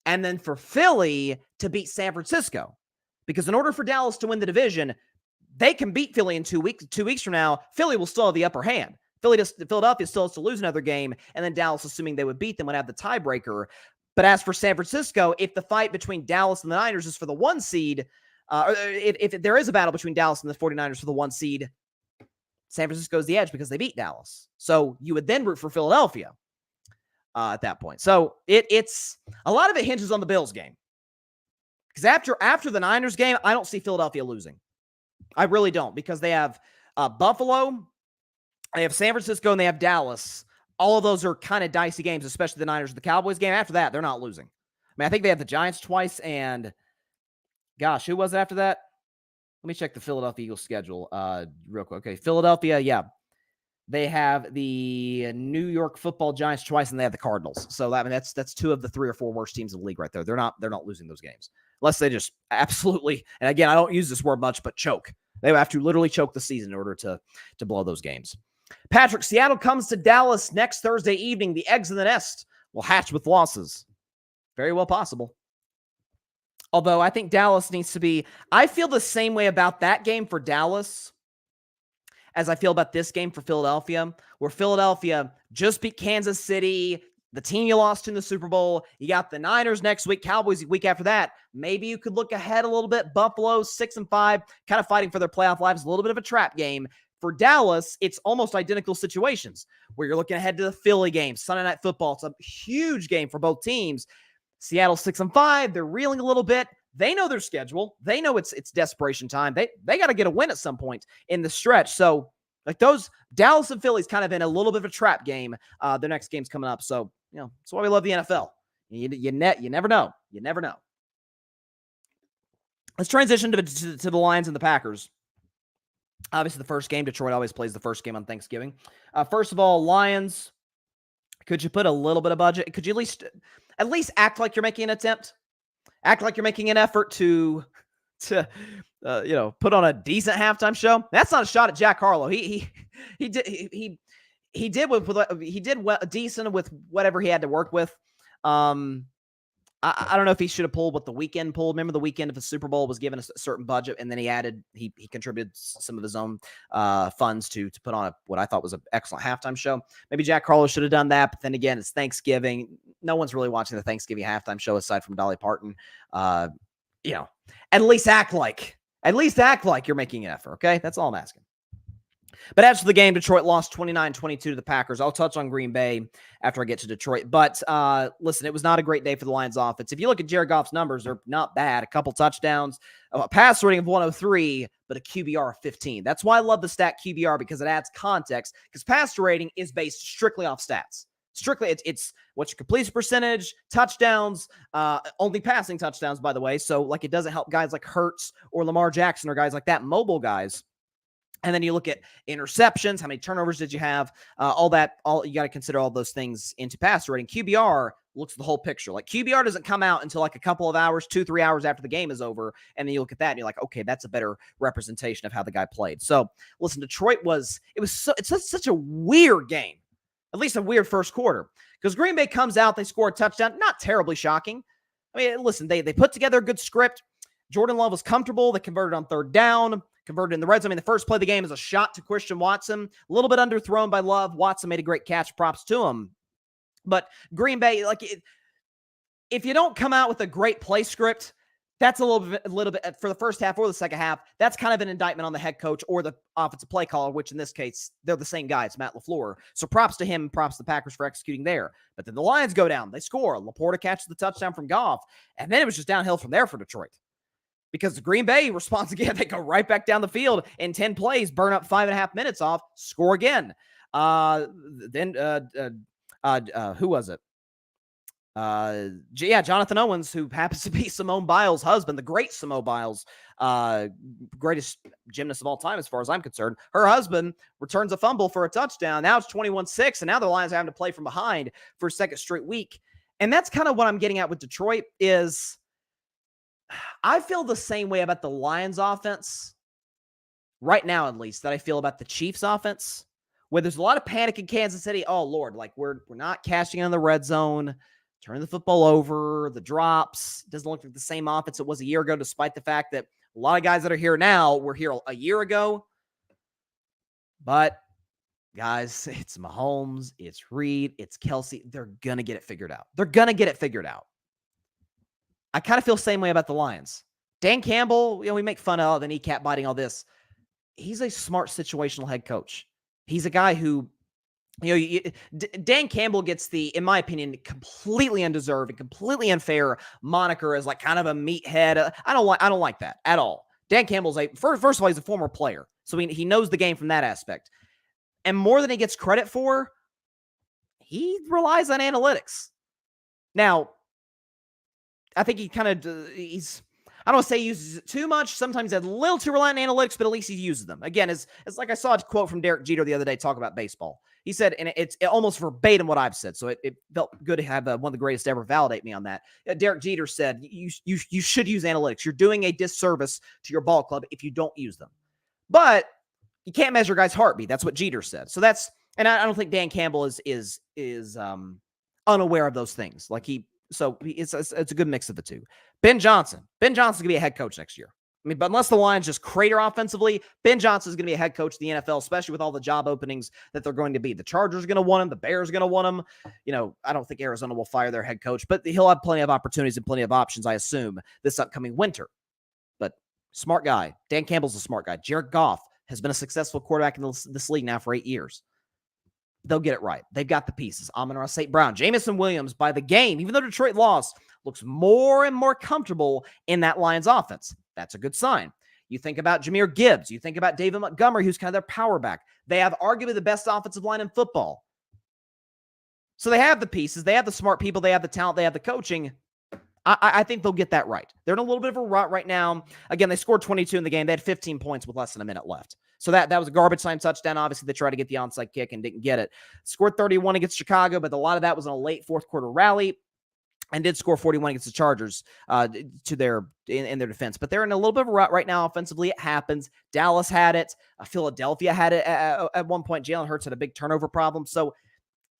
And then for Philly to beat San Francisco. Because in order for Dallas to win the division, they can beat Philly in 2 weeks. 2 weeks from now, Philly will still have the upper hand. Philadelphia still has to lose another game, and then Dallas, assuming they would beat them, would have the tiebreaker. But as for San Francisco, if the fight between Dallas and the Niners is for the 1 seed, or if there is a battle between Dallas and the 49ers for the 1 seed, San Francisco's the edge because they beat Dallas. So you would then root for Philadelphia at that point. So it's a lot of it hinges on the Bills game. Because after the Niners game, I don't see Philadelphia losing. I really don't, because they have Buffalo, they have San Francisco, and they have Dallas. All of those are kind of dicey games, especially the Niners. The Cowboys game, after that, they're not losing. I mean, I think they have the Giants twice, and gosh, who was it after that? Let me check the Philadelphia Eagles schedule real quick. Okay, Philadelphia, yeah. They have the New York Football Giants twice, and they have the Cardinals. So that's 2 of the 3 or 4 worst teams in the league right there. They're not losing those games unless they just absolutely. And again, I don't use this word much, but choke. They have to literally choke the season in order to blow those games. Patrick, Seattle comes to Dallas next Thursday evening. The eggs in the nest will hatch with losses. Very well possible. Although I think Dallas needs to be. I feel the same way about that game for Dallas as I feel about this game for Philadelphia, where Philadelphia just beat Kansas City, the team you lost to in the Super Bowl. You got the Niners next week, Cowboys the week after that. Maybe you could look ahead a little bit. Buffalo 6-5, kind of fighting for their playoff lives. A little bit of a trap game. For Dallas, it's almost identical situations where you're looking ahead to the Philly game, Sunday Night Football. It's a huge game for both teams. Seattle 6-5. They're reeling a little bit. They know their schedule. They know it's desperation time. They got to get a win at some point in the stretch. So, like those Dallas and Philly's kind of in a little bit of a trap game. Their next game's coming up. So, that's why we love the NFL. You never know. You never know. Let's transition to the Lions and the Packers. Obviously, the first game, Detroit always plays the first game on Thanksgiving. First of all, Lions, could you put a little bit of budget? Could you at least act like you're making an attempt? Act like you're making an effort to put on a decent halftime show. That's not a shot at Jack Harlow. He did decent with whatever he had to work with. I don't know if he should have pulled what the Weeknd pulled. Remember the Weeknd of the Super Bowl was given a certain budget, and then he contributed some of his own funds to put on what I thought was an excellent halftime show. Maybe Jack Harlow should have done that, but then again, it's Thanksgiving. No one's really watching the Thanksgiving halftime show aside from Dolly Parton. At least act like you're making an effort. Okay, that's all I'm asking. But as for the game, Detroit lost 29-22 to the Packers. I'll touch on Green Bay after I get to Detroit. But listen, it was not a great day for the Lions offense. If you look at Jared Goff's numbers, they're not bad. A couple touchdowns, a pass rating of 103, but a QBR of 15. That's why I love the stat QBR, because it adds context, because pass rating is based strictly off stats. Strictly, it's what's your completion percentage, touchdowns, only passing touchdowns, by the way. So, like, it doesn't help guys like Hurts or Lamar Jackson or guys like that, mobile guys. And then you look at interceptions, how many turnovers did you have, all you got to consider all those things into passer rating. QBR looks at the whole picture. Like, QBR doesn't come out until like a couple of hours, 2-3 hours after the game is over. And then you look at that and you're like, okay, that's a better representation of how the guy played. So listen, Detroit it's such a weird game, at least a weird first quarter, because Green Bay comes out, they score a touchdown, not terribly shocking. I mean, listen, they put together a good script. Jordan Love was comfortable. They converted on third down, converted in the red zone. I mean, the first play of the game is a shot to Christian Watson, a little bit underthrown by Love. Watson made a great catch. Props to him. But Green Bay, if you don't come out with a great play script, that's a little bit for the first half or the second half. That's kind of an indictment on the head coach or the offensive play caller, which in this case, they're the same guy. It's Matt LaFleur. So props to him, props to the Packers for executing there. But then the Lions go down. They score. Laporta catches the touchdown from Goff. And then it was just downhill from there for Detroit. Because the Green Bay responds again. They go right back down the field in 10 plays, burn up 5.5 minutes off, score again. Then who was it? Jonathan Owens, who happens to be Simone Biles' husband, the great Simone Biles, greatest gymnast of all time as far as I'm concerned. Her husband returns a fumble for a touchdown. Now it's 21-6, and now the Lions are having to play from behind for a second straight week. And that's kind of what I'm getting at with Detroit is I feel the same way about the Lions offense right now, at least, that I feel about the Chiefs offense, where there's a lot of panic in Kansas City. Oh, Lord, like we're not cashing in the red zone, turning the football over, the drops. Doesn't look like the same offense it was a year ago, despite the fact that a lot of guys that are here now were here a year ago. But, guys, it's Mahomes, it's Reed, it's Kelsey. They're going to get it figured out. They're going to get it figured out. I kind of feel the same way about the Lions. Dan Campbell, we make fun of the kneecap biting, all this. He's a smart situational head coach. He's a guy who, Dan Campbell gets the, in my opinion, completely undeserved and completely unfair moniker as like kind of a meathead. I don't like that at all. Dan Campbell's first of all, he's a former player, so he knows the game from that aspect. And more than he gets credit for, he relies on analytics. Now, I think he kind of, I don't want to say he uses it too much. Sometimes he's a little too reliant on analytics, but at least he uses them. Again, it's like I saw a quote from Derek Jeter the other day talk about baseball. He said, and it's almost verbatim what I've said, so it felt good to have one of the greatest ever validate me on that. Derek Jeter said, you should use analytics. You're doing a disservice to your ball club if you don't use them. But you can't measure a guy's heartbeat. That's what Jeter said. So and I don't think Dan Campbell is unaware of those things. It's a good mix of the two. Ben Johnson's going to be a head coach next year. I mean, but unless the Lions just crater offensively, Ben Johnson's going to be a head coach of the NFL, especially with all the job openings that they're going to be. The Chargers are going to want him. The Bears are going to want him. I don't think Arizona will fire their head coach, but he'll have plenty of opportunities and plenty of options, I assume, this upcoming winter. But smart guy. Dan Campbell's a smart guy. Jared Goff has been a successful quarterback in this league now for 8 years. They'll get it right. They've got the pieces. Amon-Ra St. Brown, Jamison Williams, by the game, even though Detroit lost, looks more and more comfortable in that Lions offense. That's a good sign. You think about Jahmyr Gibbs. You think about David Montgomery, who's kind of their power back. They have arguably the best offensive line in football. So they have the pieces. They have the smart people. They have the talent. They have the coaching. I think they'll get that right. They're in a little bit of a rut right now. Again, they scored 22 in the game. They had 15 points with less than a minute left. So that was a garbage time touchdown. Obviously, they tried to get the onside kick and didn't get it. Scored 31 against Chicago, but a lot of that was on a late fourth quarter rally, and did score 41 against the Chargers in their defense. But they're in a little bit of a rut right now offensively. It happens. Dallas had it. Philadelphia had it at one point. Jalen Hurts had a big turnover problem. So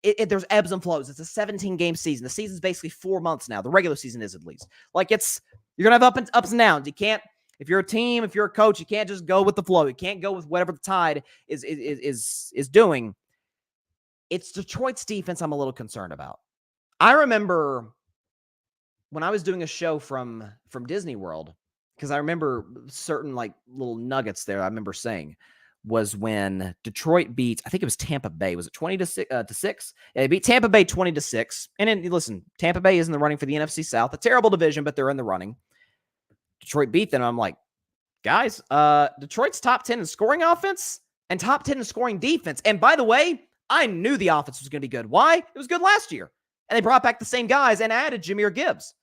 there's ebbs and flows. It's a 17-game season. The season's basically 4 months now. The regular season is, at least. You're going to have ups and downs. You can't, if you're a team, if you're a coach, you can't just go with the flow. You can't go with whatever the tide is doing. It's Detroit's defense I'm a little concerned about. I remember when I was doing a show from Disney World, because I remember certain little nuggets there I remember saying. was when Detroit beat, I think it was Tampa Bay. Was it 20 to 6? Yeah, they beat Tampa Bay 20 to 6. And then, listen, Tampa Bay is in the running for the NFC South. A terrible division, but they're in the running. Detroit beat them. I'm like, guys, Detroit's top 10 in scoring offense and top 10 in scoring defense. And by the way, I knew the offense was going to be good. Why? It was good last year. And they brought back the same guys and added Jahmyr Gibbs.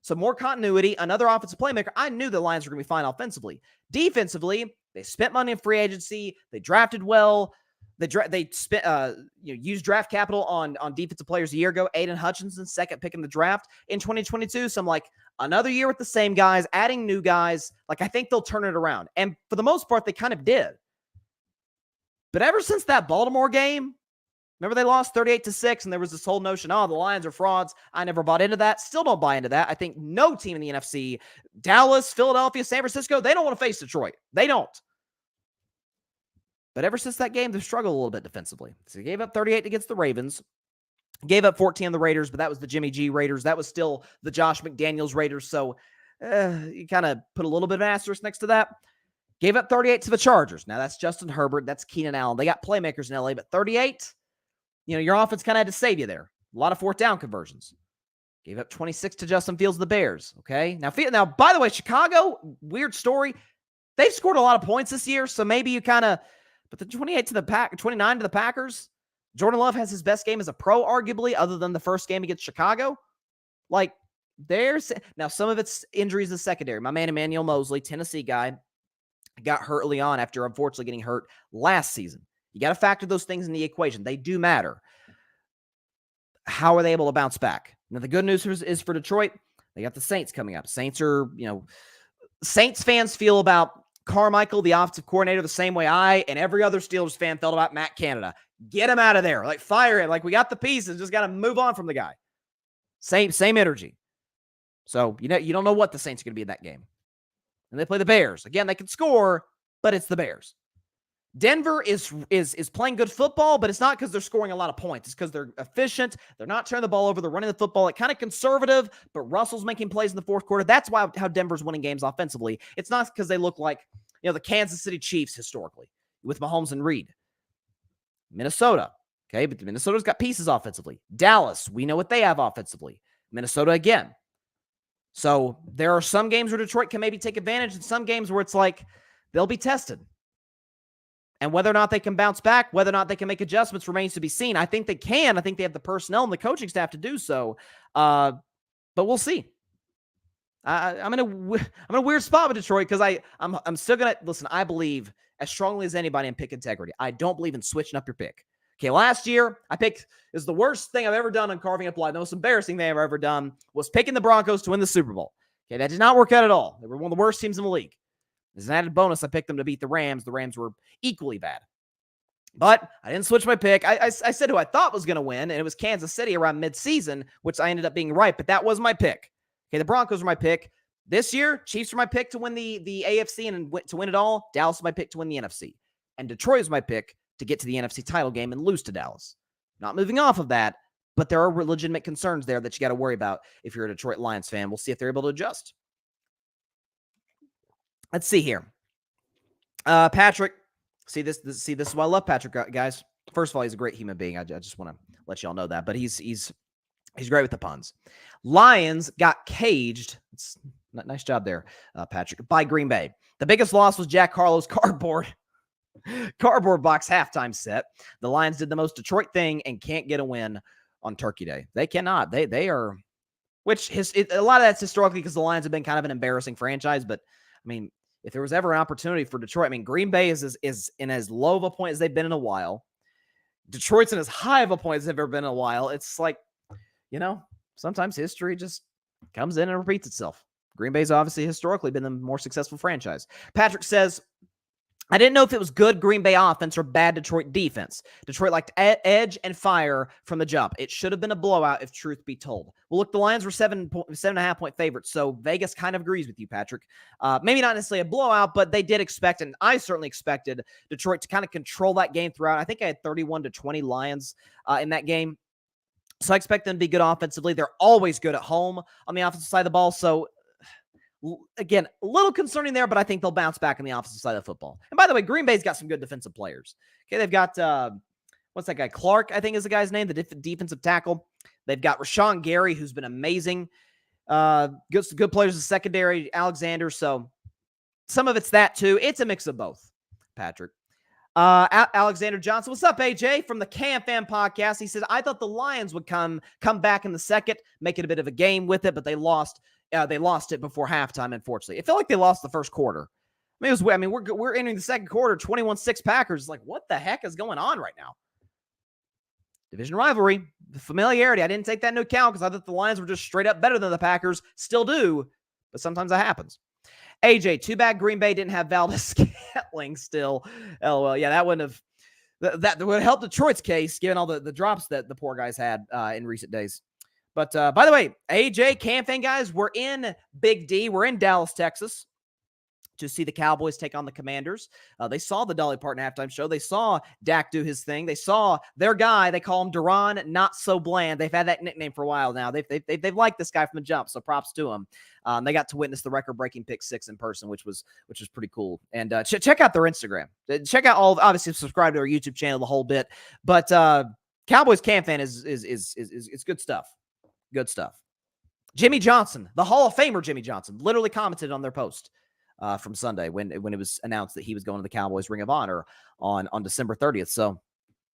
So more continuity, another offensive playmaker. I knew the Lions were going to be fine offensively. Defensively, they spent money in free agency. They drafted well. They spent used draft capital on defensive players a year ago. Aiden Hutchinson, second pick in the draft in 2022. So I'm like, another year with the same guys, adding new guys. Like, I think they'll turn it around. And for the most part, they kind of did. But ever since that Baltimore game, remember they lost 38 to 6, and there was this whole notion, oh, the Lions are frauds. I never bought into that. Still don't buy into that. I think no team in the NFC, Dallas, Philadelphia, San Francisco, they don't want to face Detroit. They don't. But ever since that game, they've struggled a little bit defensively. So they gave up 38 against the Ravens. Gave up 14 on the Raiders, but that was the Jimmy G Raiders. That was still the Josh McDaniels Raiders. So you kind of put a little bit of an asterisk next to that. Gave up 38 to the Chargers. Now, that's Justin Herbert. That's Keenan Allen. They got playmakers in LA, but 38, your offense kind of had to save you there. A lot of fourth down conversions. Gave up 26 to Justin Fields of the Bears. Okay. Now, by the way, Chicago, weird story. They've scored a lot of points this year, so maybe you kind of, but the 29 to the Packers, Jordan Love has his best game as a pro, arguably, other than the first game against Chicago. Like, now some of it's injuries in the secondary. My man Emmanuel Mosley, Tennessee guy, got hurt early on after unfortunately getting hurt last season. You got to factor those things in the equation. They do matter. How are they able to bounce back? Now, the good news is for Detroit, they got the Saints coming up. Saints are, Saints fans feel about Carmichael, the offensive coordinator, the same way I and every other Steelers fan felt about Matt Canada. Get him out of there. Like, fire him. Like, we got the pieces. Just got to move on from the guy. Same energy. So, you don't know what the Saints are going to be in that game. And they play the Bears. Again, they can score, but it's the Bears. Denver is playing good football, but it's not because they're scoring a lot of points. It's because they're efficient. They're not turning the ball over. They're running the football. Like, kind of conservative, but Russell's making plays in the fourth quarter. That's how Denver's winning games offensively. It's not because they look like, the Kansas City Chiefs historically with Mahomes and Reed. Minnesota, okay, but Minnesota's got pieces offensively. Dallas, we know what they have offensively. Minnesota again. So there are some games where Detroit can maybe take advantage, and some games where it's like they'll be tested. And whether or not they can bounce back, whether or not they can make adjustments remains to be seen. I think they can. I think they have the personnel and the coaching staff to do so. But we'll see. I'm in a weird spot with Detroit because I'm still gonna listen. I believe as strongly as anybody in pick integrity. I don't believe in switching up your pick. Okay, last year I picked is the worst thing I've ever done on Carving Up Live. The most embarrassing thing I've ever done was picking the Broncos to win the Super Bowl. Okay, that did not work out at all. They were one of the worst teams in the league. As an added bonus, I picked them to beat the Rams. The Rams were equally bad. But I didn't switch my pick. I said who I thought was going to win, and it was Kansas City around midseason, which I ended up being right, but that was my pick. Okay, the Broncos were my pick. This year, Chiefs were my pick to win the AFC and to win it all. Dallas was my pick to win the NFC. And Detroit was my pick to get to the NFC title game and lose to Dallas. Not moving off of that, but there are legitimate concerns there that you got to worry about if you're a Detroit Lions fan. We'll see if they're able to adjust. Let's see here. Patrick, see this is why I love Patrick, guys. First of all, he's a great human being. I just want to let y'all know that. But he's great with the puns. Lions got caged. Nice job there, Patrick. By Green Bay. The biggest loss was Jack Harlow's cardboard box halftime set. The Lions did the most Detroit thing and can't get a win on Turkey Day. They cannot. They are, which a lot of that's historically because the Lions have been kind of an embarrassing franchise. But I mean, if there was ever an opportunity for Detroit, I mean, Green Bay is in as low of a point as they've been in a while. Detroit's in as high of a point as they've ever been in a while. It's like, sometimes history just comes in and repeats itself. Green Bay's obviously historically been the more successful franchise. Patrick says, I didn't know if it was good Green Bay offense or bad Detroit defense. Detroit lacked edge and fire from the jump. It should have been a blowout if truth be told. Well, look, the Lions were 7.5 point favorites, so Vegas kind of agrees with you, Patrick. Maybe not necessarily a blowout, but they did expect, and I certainly expected Detroit to kind of control that game throughout. I think I had 31-20 Lions in that game. So I expect them to be good offensively. They're always good at home on the offensive side of the ball. So Again, a little concerning there, but I think they'll bounce back on the offensive side of the football. And by the way, Green Bay's got some good defensive players. Okay, they've got, what's that guy? Clark, I think is the guy's name, the defensive tackle. They've got Rashawn Gary, who's been amazing. Good players in the secondary, Alexander. So some of it's that too. It's a mix of both, Patrick. Alexander Johnson. What's up, AJ? From the Cam Fan Podcast. He says, I thought the Lions would come back in the second, make it a bit of a game with it, but they lost it before halftime, unfortunately. It felt like they lost the first quarter. We're entering the second quarter, 21-6 Packers. Like, what the heck is going on right now? Division rivalry, the familiarity. I didn't take that into account because I thought the Lions were just straight up better than the Packers. Still do, but sometimes that happens. AJ, too bad Green Bay didn't have Valdez-Scantling still. LOL. Yeah, that would have helped Detroit's case, given all the drops that the poor guys had in recent days. But by the way, AJ, Cam Fan guys, we're in Big D. We're in Dallas, Texas, to see the Cowboys take on the Commanders. They saw the Dolly Parton halftime show. They saw Dak do his thing. They saw their guy. They call him Duran, not so bland. They've had that nickname for a while now. They've liked this guy from the jump, so props to him. They got to witness the record-breaking pick 6 in person, which was pretty cool. And check out their Instagram. Check out obviously subscribe to their YouTube channel, the whole bit. But Cowboys Cam Fan is good stuff. Good stuff. Jimmy Johnson, the Hall of Famer Jimmy Johnson, literally commented on their post from Sunday when it was announced that he was going to the Cowboys Ring of Honor on December 30th. So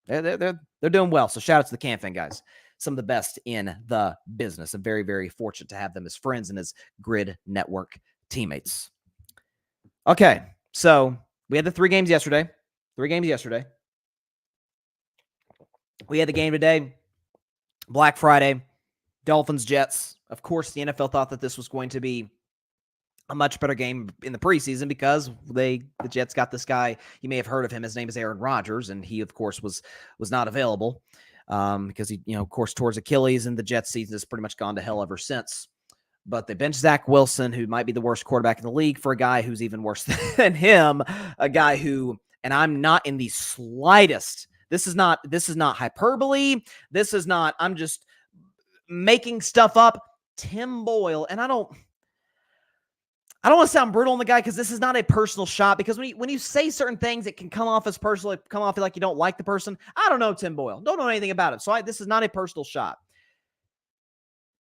they're doing well. So shout out to the Cam Fan guys. Some of the best in the business. I'm very, very fortunate to have them as friends and as Grid Network teammates. Okay, so we had the 3 games yesterday. We had the game today, Black Friday, Dolphins, Jets. Of course, the NFL thought that this was going to be a much better game in the preseason because the Jets got this guy. You may have heard of him. His name is Aaron Rodgers, and he, of course, was not available because he, of course, tore his Achilles, and the Jets season has pretty much gone to hell ever since. But they benched Zach Wilson, who might be the worst quarterback in the league, for a guy who's even worse than him, a guy who, and I'm not in the slightest, this is not hyperbole. This is not, I'm just making stuff up. Tim Boyle, and I don't want to sound brutal on the guy because this is not a personal shot, because when you say certain things, it can come off as personal, it come off like you don't like the person. I don't know Tim Boyle. Don't know anything about him. So this is not a personal shot.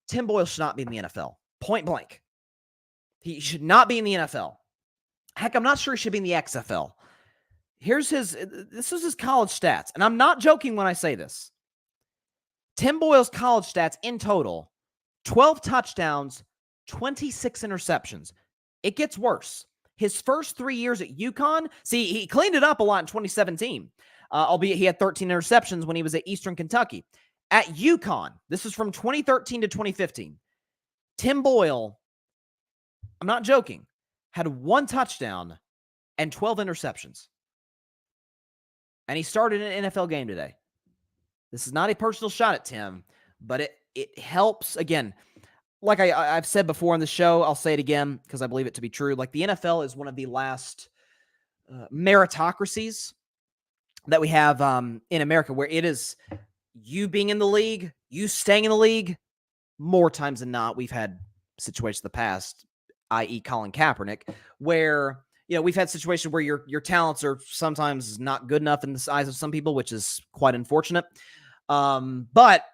Tim Boyle should not be in the NFL. Point blank. He should not be in the NFL. Heck, I'm not sure he should be in the XFL. This is his college stats. And I'm not joking when I say this. Tim Boyle's college stats in total, 12 touchdowns, 26 interceptions. It gets worse. His first 3 years at UConn, see, he cleaned it up a lot in 2017, albeit he had 13 interceptions when he was at Eastern Kentucky. At UConn, this is from 2013 to 2015, Tim Boyle, I'm not joking, had 1 touchdown and 12 interceptions. And he started an NFL game today. This is not a personal shot at Tim, but it helps. Again, like I've said before on the show, I'll say it again because I believe it to be true. Like, the NFL is one of the last meritocracies that we have in America, where it is you being in the league, you staying in the league. More times than not, we've had situations in the past, i.e. Colin Kaepernick, where we've had situations where your talents are sometimes not good enough in the eyes of some people, which is quite unfortunate. But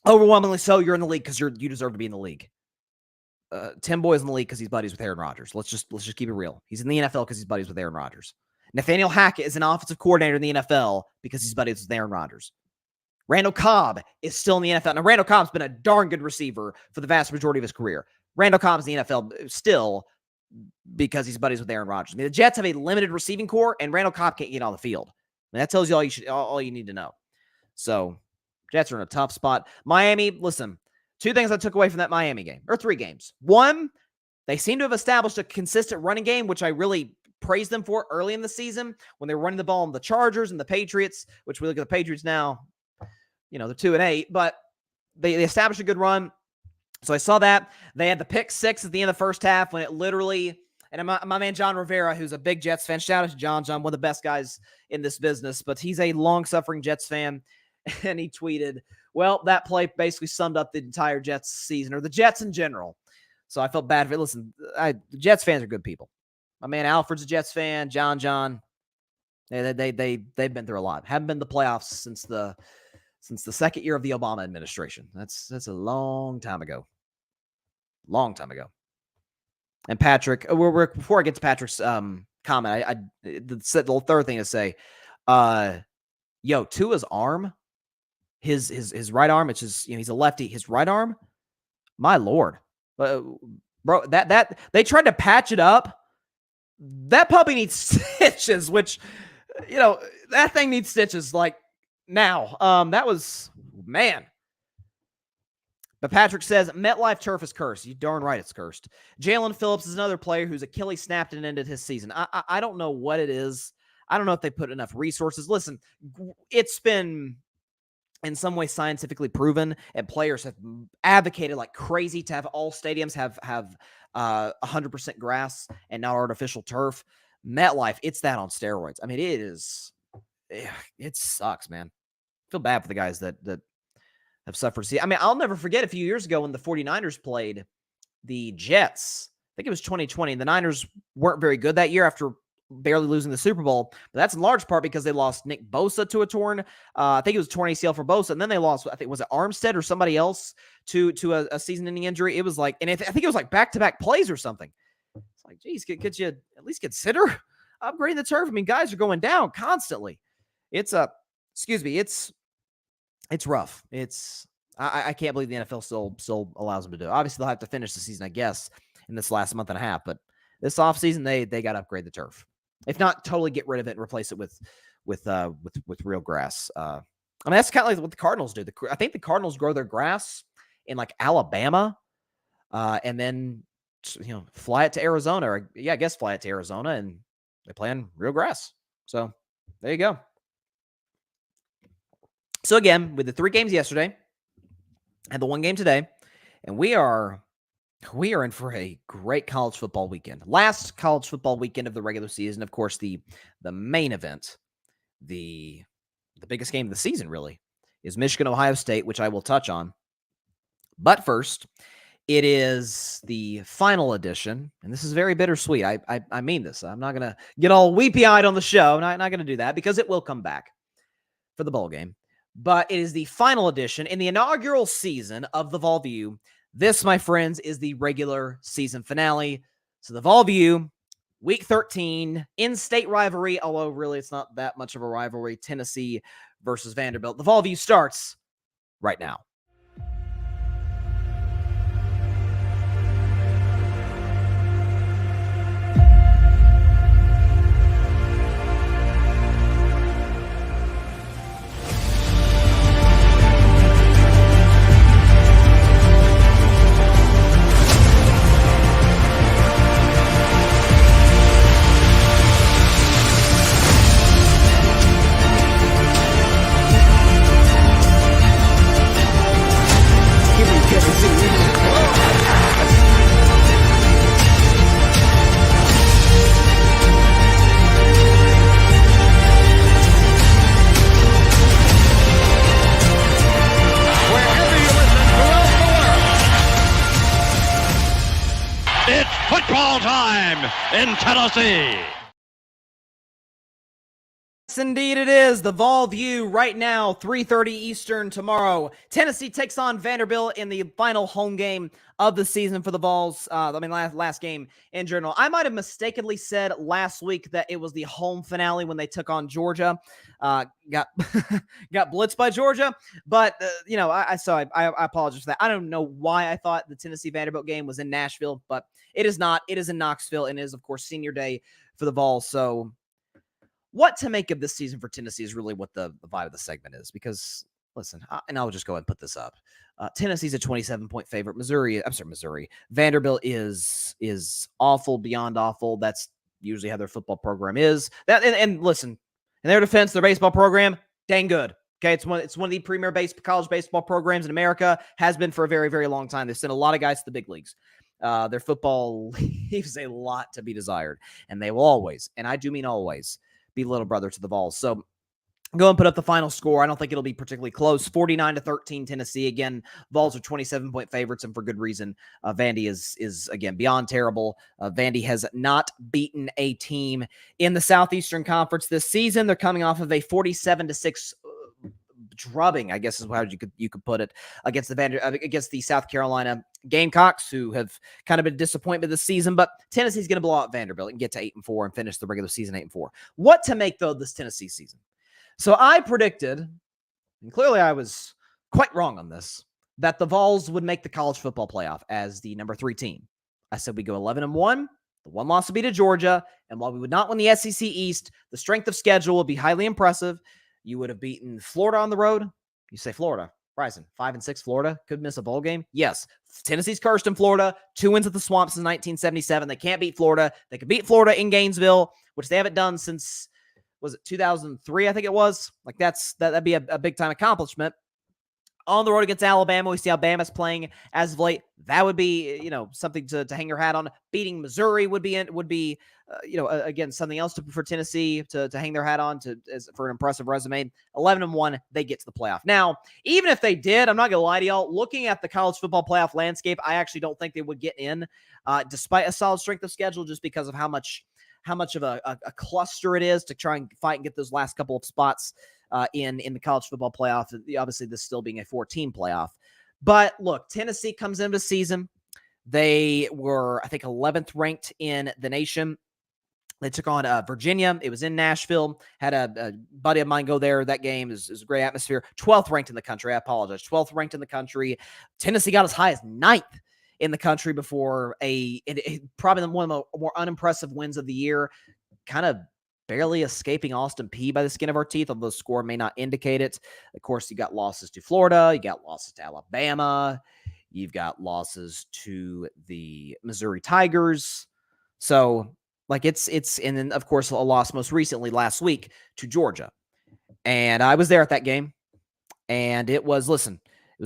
overwhelmingly so, you're in the league because you deserve to be in the league. Tim Boyle's in the league because he's buddies with Aaron Rodgers. Let's just keep it real. He's in the NFL because he's buddies with Aaron Rodgers. Nathaniel Hackett is an offensive coordinator in the NFL because he's buddies with Aaron Rodgers. Randall Cobb is still in the NFL. Now, Randall Cobb's been a darn good receiver for the vast majority of his career. Randall Cobb's in the NFL still because he's buddies with Aaron Rodgers. I mean, the Jets have a limited receiving core, and Randall Cobb can't get on the field. And that tells you all you need to know. So, Jets are in a tough spot. Miami, listen, 2 things I took away from that Miami game, or 3 games. 1, they seem to have established a consistent running game, which I really praised them for early in the season when they were running the ball on the Chargers and the Patriots, which we look at the Patriots now, they're 2-8, but they established a good run. So I saw that. They had the pick 6 at the end of the first half when it literally, and my man John Rivera, who's a big Jets fan, shout out to John, one of the best guys in this business, but he's a long-suffering Jets fan, and he tweeted, well, that play basically summed up the entire Jets season, or the Jets in general. So I felt bad for it. Listen, the Jets fans are good people. My man Alfred's a Jets fan. John. They've been through a lot. Haven't been to the playoffs since the second year of the Obama administration. That's a long time ago. Long time ago. And Patrick, before I get to Patrick's comment, the third thing to say, Tua's arm, his right arm, it's just, he's a lefty. His right arm, my Lord, bro, that they tried to patch it up. That puppy needs stitches, which, that thing needs stitches like now. That was, man. But Patrick says, MetLife turf is cursed. You darn right it's cursed. Jalen Phillips is another player whose Achilles snapped and ended his season. I don't know what it is. I don't know if they put enough resources. Listen, it's been in some way scientifically proven, and players have advocated like crazy to have all stadiums have 100% grass and not artificial turf. MetLife, it's that on steroids. I mean, it sucks, man. I feel bad for the guys that have suffered. See, I mean, I'll never forget a few years ago when the 49ers played the Jets. I think it was 2020. The Niners weren't very good that year after barely losing the Super Bowl. But that's in large part because they lost Nick Bosa to a torn, I think it was torn ACL for Bosa. And then they lost, I think, was it Armstead or somebody else to a season-ending injury? It was like, and I think it was like back-to-back plays or something. It's like, geez, could you at least consider upgrading the turf? I mean, guys are going down constantly. It's rough. I can't believe the NFL still allows them to do it. Obviously, they'll have to finish the season, I guess, in this last month and a half. But this offseason, they got to upgrade the turf. If not, totally get rid of it and replace it with real grass. I mean, that's kind of like what the Cardinals do. I think the Cardinals grow their grass in like Alabama, and then fly it to Arizona. Or I guess fly it to Arizona, and they play on real grass. So there you go. So again, with the 3 games yesterday and the 1 game today, and we are in for a great college football weekend. Last college football weekend of the regular season. Of course, the main event, the biggest game of the season really, is Michigan-Ohio State, which I will touch on. But first, it is the final edition, and this is very bittersweet. I mean this. I'm not going to get all weepy-eyed on the show. Not going to do that because it will come back for the bowl game. But it is the final edition in the inaugural season of the Vol View. This, my friends, is the regular season finale. So the Vol View, Week 13, in-state rivalry, although really it's not that much of a rivalry, Tennessee versus Vanderbilt. The Vol View starts right now. Football time in Tennessee. Yes, indeed it is. The Vol View right now, 3:30 Eastern tomorrow. Tennessee takes on Vanderbilt in the final home game of the season for the Vols. Last game in general. I might have mistakenly said last week that it was the home finale when they took on Georgia. Got got blitzed by Georgia, but I apologize for that. I don't know why I thought the Tennessee Vanderbilt game was in Nashville, but it is not. It is in Knoxville, and it is, of course, senior day for the Vols. So what to make of this season for Tennessee is really what the vibe of the segment is. Because, listen, and I'll just go ahead and put this up. Tennessee's a 27-point favorite. Missouri. Vanderbilt is awful beyond awful. That's usually how their football program is. And listen, in their defense, their baseball program, dang good. Okay, it's one of the premier college baseball programs in America. Has been for a very, very long time. They've sent a lot of guys to the big leagues. Their football leaves a lot to be desired, and they will always, and I do mean always, be little brother to the Vols. So Go and put up the final score. I don't think it'll be particularly close. 49-13 Tennessee. Again, Vols are 27-point favorites, and for good reason. Vandy is again beyond terrible. Vandy has not beaten a team in the Southeastern Conference this season. They're coming off of a 47-6 drubbing, I guess is how you could put it, against the South Carolina Gamecocks, who have kind of been a disappointment this season. But Tennessee's going to blow out Vanderbilt and get to 8-4 and finish the regular season 8-4. What to make though this Tennessee season? So I predicted, and clearly I was quite wrong on this, that the Vols would make the college football playoff as the number 3 team. I said we go 11-1. The one loss would be to Georgia. And while we would not win the SEC East, the strength of schedule would be highly impressive. You would have beaten Florida on the road. You say Florida. Bryson, 5-6 Florida. Could miss a bowl game. Yes. Tennessee's cursed in Florida. 2 wins at the Swamp since 1977. They can't beat Florida. They could beat Florida in Gainesville, which they haven't done since... was it 2003? I think it was. Like that'd be a big time accomplishment. On the road against Alabama, we see how Bama's playing as of late. That would be, something to hang your hat on. Beating Missouri would be again, something else for Tennessee to hang their hat on for an impressive resume. 11-1, they get to the playoff. Now, even if they did, I'm not going to lie to y'all, looking at the college football playoff landscape, I actually don't think they would get in, despite a solid strength of schedule, just because of how much of a cluster it is to try and fight and get those last couple of spots in the college football playoff. Obviously, this still being a 4-team playoff. But look, Tennessee comes into the season. They were, I think, 11th ranked in the nation. They took on Virginia. It was in Nashville. Had a buddy of mine go there. That game is a great atmosphere. 12th ranked in the country. I apologize. 12th ranked in the country. Tennessee got as high as 9th in the country before probably one of the more unimpressive wins of the year, kind of barely escaping Austin Peay by the skin of our teeth, although the score may not indicate it. Of course, you got losses to Florida, you got losses to Alabama, you've got losses to the Missouri Tigers. So, and then, of course, a loss most recently last week to Georgia. And I was there at that game, and it was a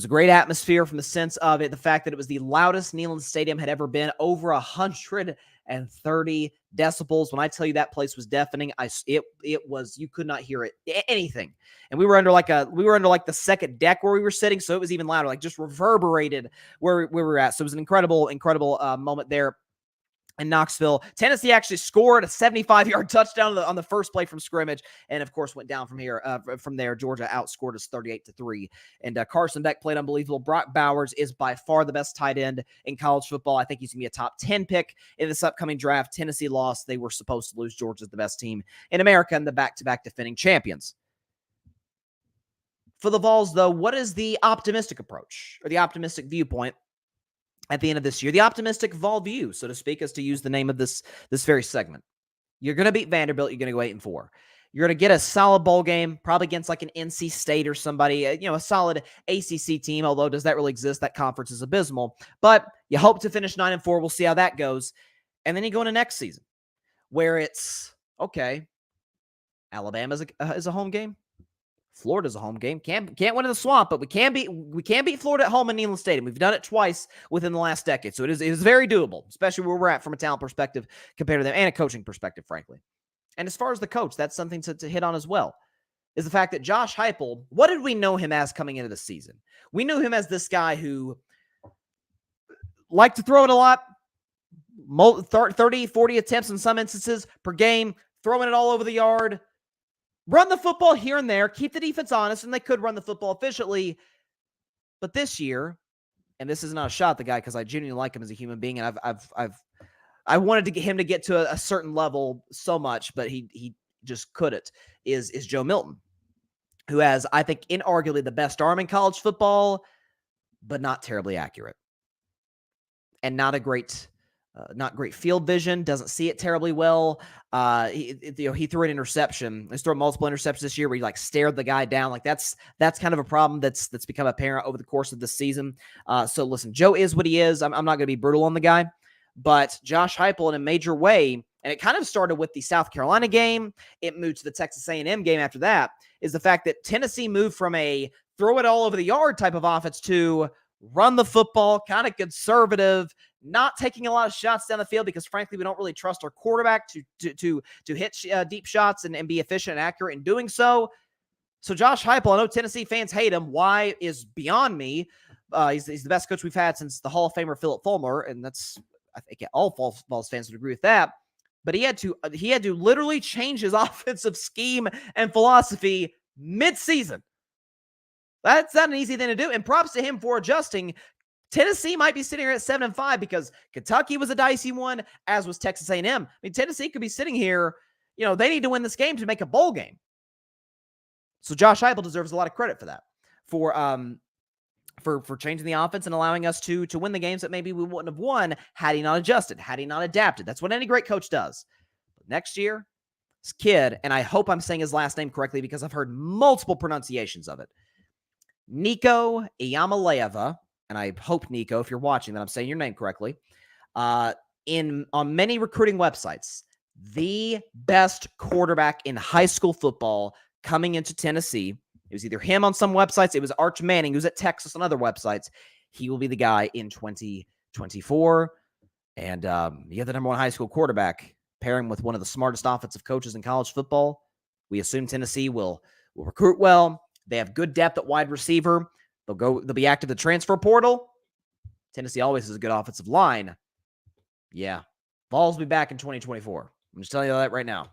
great atmosphere from the sense of it, the fact that it was the loudest Neyland Stadium had ever been, over 130 decibels. When I tell you that place was deafening, it was, you could not hear anything. And we were under the second deck where we were sitting, so it was even louder, like just reverberated where we were at. So it was an incredible moment there in Knoxville. Tennessee actually scored a 75-yard touchdown on the first play from scrimmage, and of course went down from there. Georgia outscored us 38-3, and Carson Beck played unbelievable. Brock Bowers is by far the best tight end in college football. I think he's gonna be a top 10 pick in this upcoming draft. Tennessee lost. They were supposed to lose. Georgia's the best team in America and the back-to-back defending champions. For the Vols, though, what is the optimistic approach or the optimistic viewpoint at the end of this year? The optimistic Vol view, so to speak, is to use the name of this very segment. You're going to beat Vanderbilt. You're going to go 8-4. You're going to get a solid bowl game, probably against like an NC State or somebody, a solid ACC team, although does that really exist? That conference is abysmal. But you hope to finish 9-4. We'll see how that goes. And then you go into next season where it's, okay, Alabama is a home game. Florida's a home game. Can't win in the Swamp, but we can beat Florida at home in Neyland Stadium. We've done it twice within the last decade, so it is very doable, especially where we're at from a talent perspective compared to them and a coaching perspective, frankly. And as far as the coach, that's something to hit on as well, is the fact that Josh Heupel, what did we know him as coming into the season? We knew him as this guy who liked to throw it a lot, 30, 40 attempts in some instances per game, throwing it all over the yard, run the football here and there, keep the defense honest, and they could run the football efficiently. But this year, and this is not a shot at the guy because I genuinely like him as a human being, and I wanted to get him to get to a certain level so much, but he just couldn't, is Joe Milton, who has, I think, inarguably the best arm in college football, but not terribly accurate. And not great field vision, doesn't see it terribly well. He threw an interception. He's thrown multiple interceptions this year where he stared the guy down. That's kind of a problem that's become apparent over the course of the season. So listen, Joe is what he is. I'm not going to be brutal on the guy, but Josh Heupel in a major way, and it kind of started with the South Carolina game. It moved to the Texas A&M game after that, is the fact that Tennessee moved from a throw it all over the yard type of offense to run the football, kind of conservative, not taking a lot of shots down the field because, frankly, we don't really trust our quarterback to hit deep shots and be efficient and accurate in doing so. So Josh Heupel, I know Tennessee fans hate him. Why is beyond me. He's the best coach we've had since the Hall of Famer Philip Fulmer, and that's, I think, all Vols fans would agree with that. But he had to literally change his offensive scheme and philosophy mid-season. That's not an easy thing to do, and props to him for adjusting. Tennessee might be sitting here at 7-5 because Kentucky was a dicey one, as was Texas A&M. I mean, Tennessee could be sitting here, they need to win this game to make a bowl game. So Josh Heupel deserves a lot of credit for that, for changing the offense and allowing us to win the games that maybe we wouldn't have won had he not adjusted, had he not adapted. That's what any great coach does. But next year, this kid, and I hope I'm saying his last name correctly because I've heard multiple pronunciations of it, Nico Iamaleava, and I hope, Nico, if you're watching, that I'm saying your name correctly, on many recruiting websites, the best quarterback in high school football coming into Tennessee. It was either him on some websites, it was Arch Manning, who's at Texas on other websites. He will be the guy in 2024. And you have the number one high school quarterback pairing with one of the smartest offensive coaches in college football. We assume Tennessee will recruit well. They have good depth at wide receiver. They'll be active in the transfer portal. Tennessee always has a good offensive line. Yeah. Vols will be back in 2024. I'm just telling you that right now.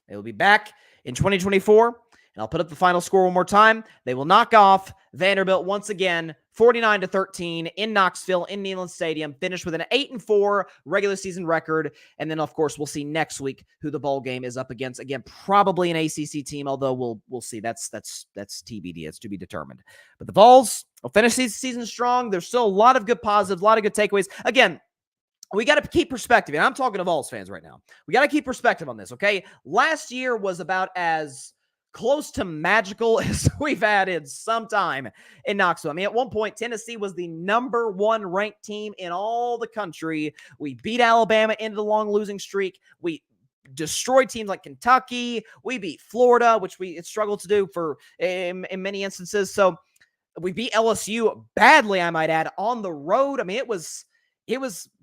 They will be back in 2024, and I'll put up the final score one more time. They will knock off Vanderbilt once again, 49-13 in Knoxville, in Neyland Stadium, finish with an 8-4 regular season record. And then, of course, we'll see next week who the bowl game is up against. Again, probably an ACC team, although we'll see. That's TBD. It's to be determined. But the Vols will finish the season strong. There's still a lot of good positives, a lot of good takeaways. Again, we got to keep perspective, and I'm talking to Vols fans right now. We got to keep perspective on this, okay? Last year was about as close to magical as we've had in some time in Knoxville. I mean, at one point, Tennessee was the number one ranked team in all the country. We beat Alabama into the long losing streak. We destroyed teams like Kentucky. We beat Florida, which we struggled to do in many instances. So we beat LSU badly, I might add, on the road. I mean, it was,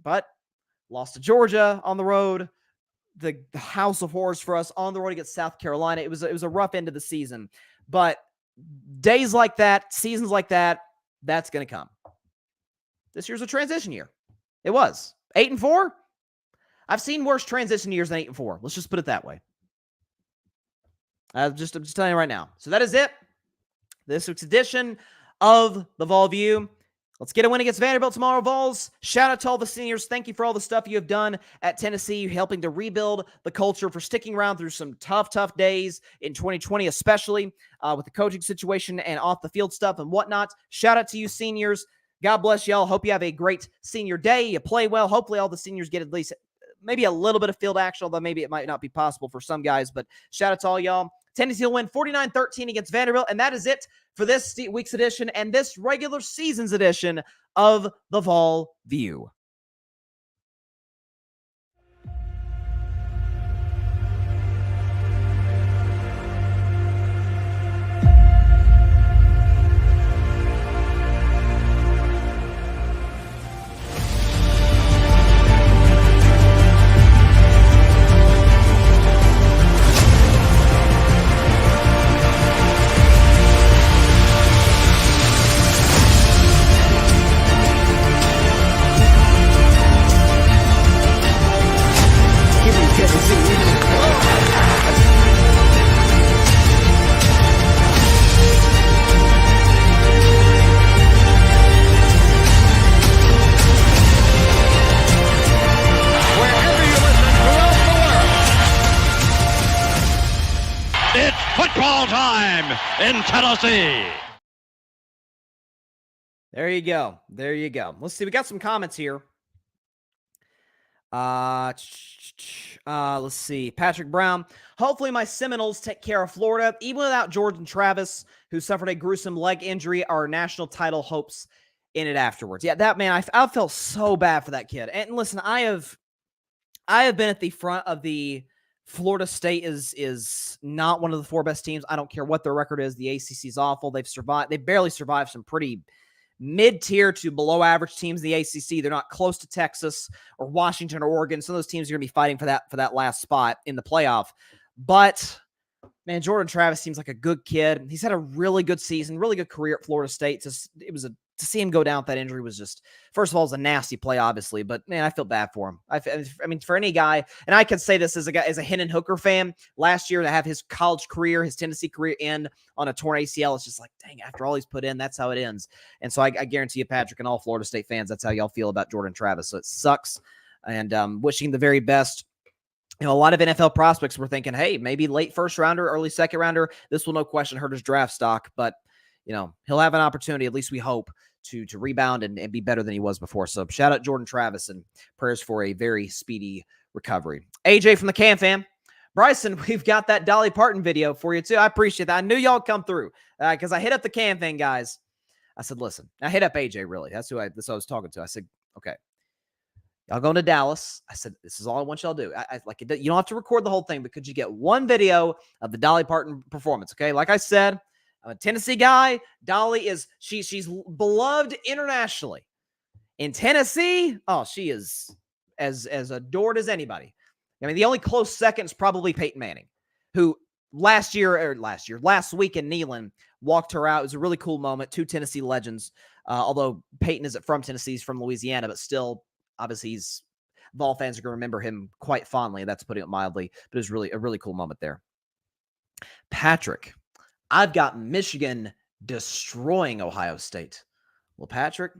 but lost to Georgia on the road. The house of horrors for us on the road against South Carolina. It was a rough end of the season, but days like that, seasons like that, that's going to come. This year's a transition year. It was 8-4. I've seen worse transition years than 8-4. Let's just put it that way. I'm just telling you right now. So that is it. This week's edition of the Vol View. Let's get a win against Vanderbilt tomorrow, Vols. Shout out to all the seniors. Thank you for all the stuff you have done at Tennessee. You're helping to rebuild the culture, for sticking around through some tough days in 2020, especially with the coaching situation and off the field stuff and whatnot. Shout out to you seniors. God bless y'all. Hope you have a great senior day. You play well. Hopefully all the seniors get at least maybe a little bit of field action, although maybe it might not be possible for some guys. But shout out to all y'all. Tennessee will win 49-13 against Vanderbilt, and that is it for this week's edition and this regular season's edition of the Vol View. It's football time in Tennessee. There you go. There you go. Let's see. We got some comments here. Let's see. Patrick Brown. Hopefully my Seminoles take care of Florida. Even without Jordan Travis, who suffered a gruesome leg injury, our national title hopes in it afterwards. Yeah, that man, I felt so bad for that kid. And listen, I have been at the front of the Florida State is not one of the four best teams. I don't care what their record is. The ACC is awful. They barely survived some pretty mid-tier to below average teams in the ACC. They're not close to Texas or Washington or Oregon. Some of those teams are going to be fighting for that last spot in the playoff. But Man, Jordan Travis seems like a good kid. He's had a really good season, really good career at Florida State. To see him go down with that injury was just, first of all, it was a nasty play, obviously, but man, I feel bad for him. I mean, for any guy, and I could say this as a Hendon Hooker fan, last year to have his college career, his Tennessee career end on a torn ACL, it's just like, dang, after all he's put in, that's how it ends. And so I guarantee you, Patrick, and all Florida State fans, that's how y'all feel about Jordan Travis. So it sucks, and wishing the very best. A lot of NFL prospects were thinking, hey, maybe late first rounder, early second rounder. This will no question hurt his draft stock, but he'll have an opportunity, at least we hope, to rebound and be better than he was before. So shout out Jordan Travis and prayers for a very speedy recovery. AJ from the Cam fam. Bryson, we've got that Dolly Parton video for you too. I appreciate that. I knew y'all come through because I hit up the Cam fan guys. I said, listen, I hit up AJ really. That's who I was talking to. I said, okay. Y'all going to Dallas. I said, this is all I want y'all to do. You don't have to record the whole thing, but could you get one video of the Dolly Parton performance? Okay. Like I said, I'm a Tennessee guy. Dolly she's beloved internationally. In Tennessee, she is as adored as anybody. I mean, the only close second is probably Peyton Manning, who last week in Neyland walked her out. It was a really cool moment. Two Tennessee legends. Although Peyton isn't from Tennessee, he's from Louisiana, but still, obviously, Vol fans are going to remember him quite fondly. That's putting it mildly, but it was really a really cool moment there. Patrick, I've got Michigan destroying Ohio State. Well, Patrick,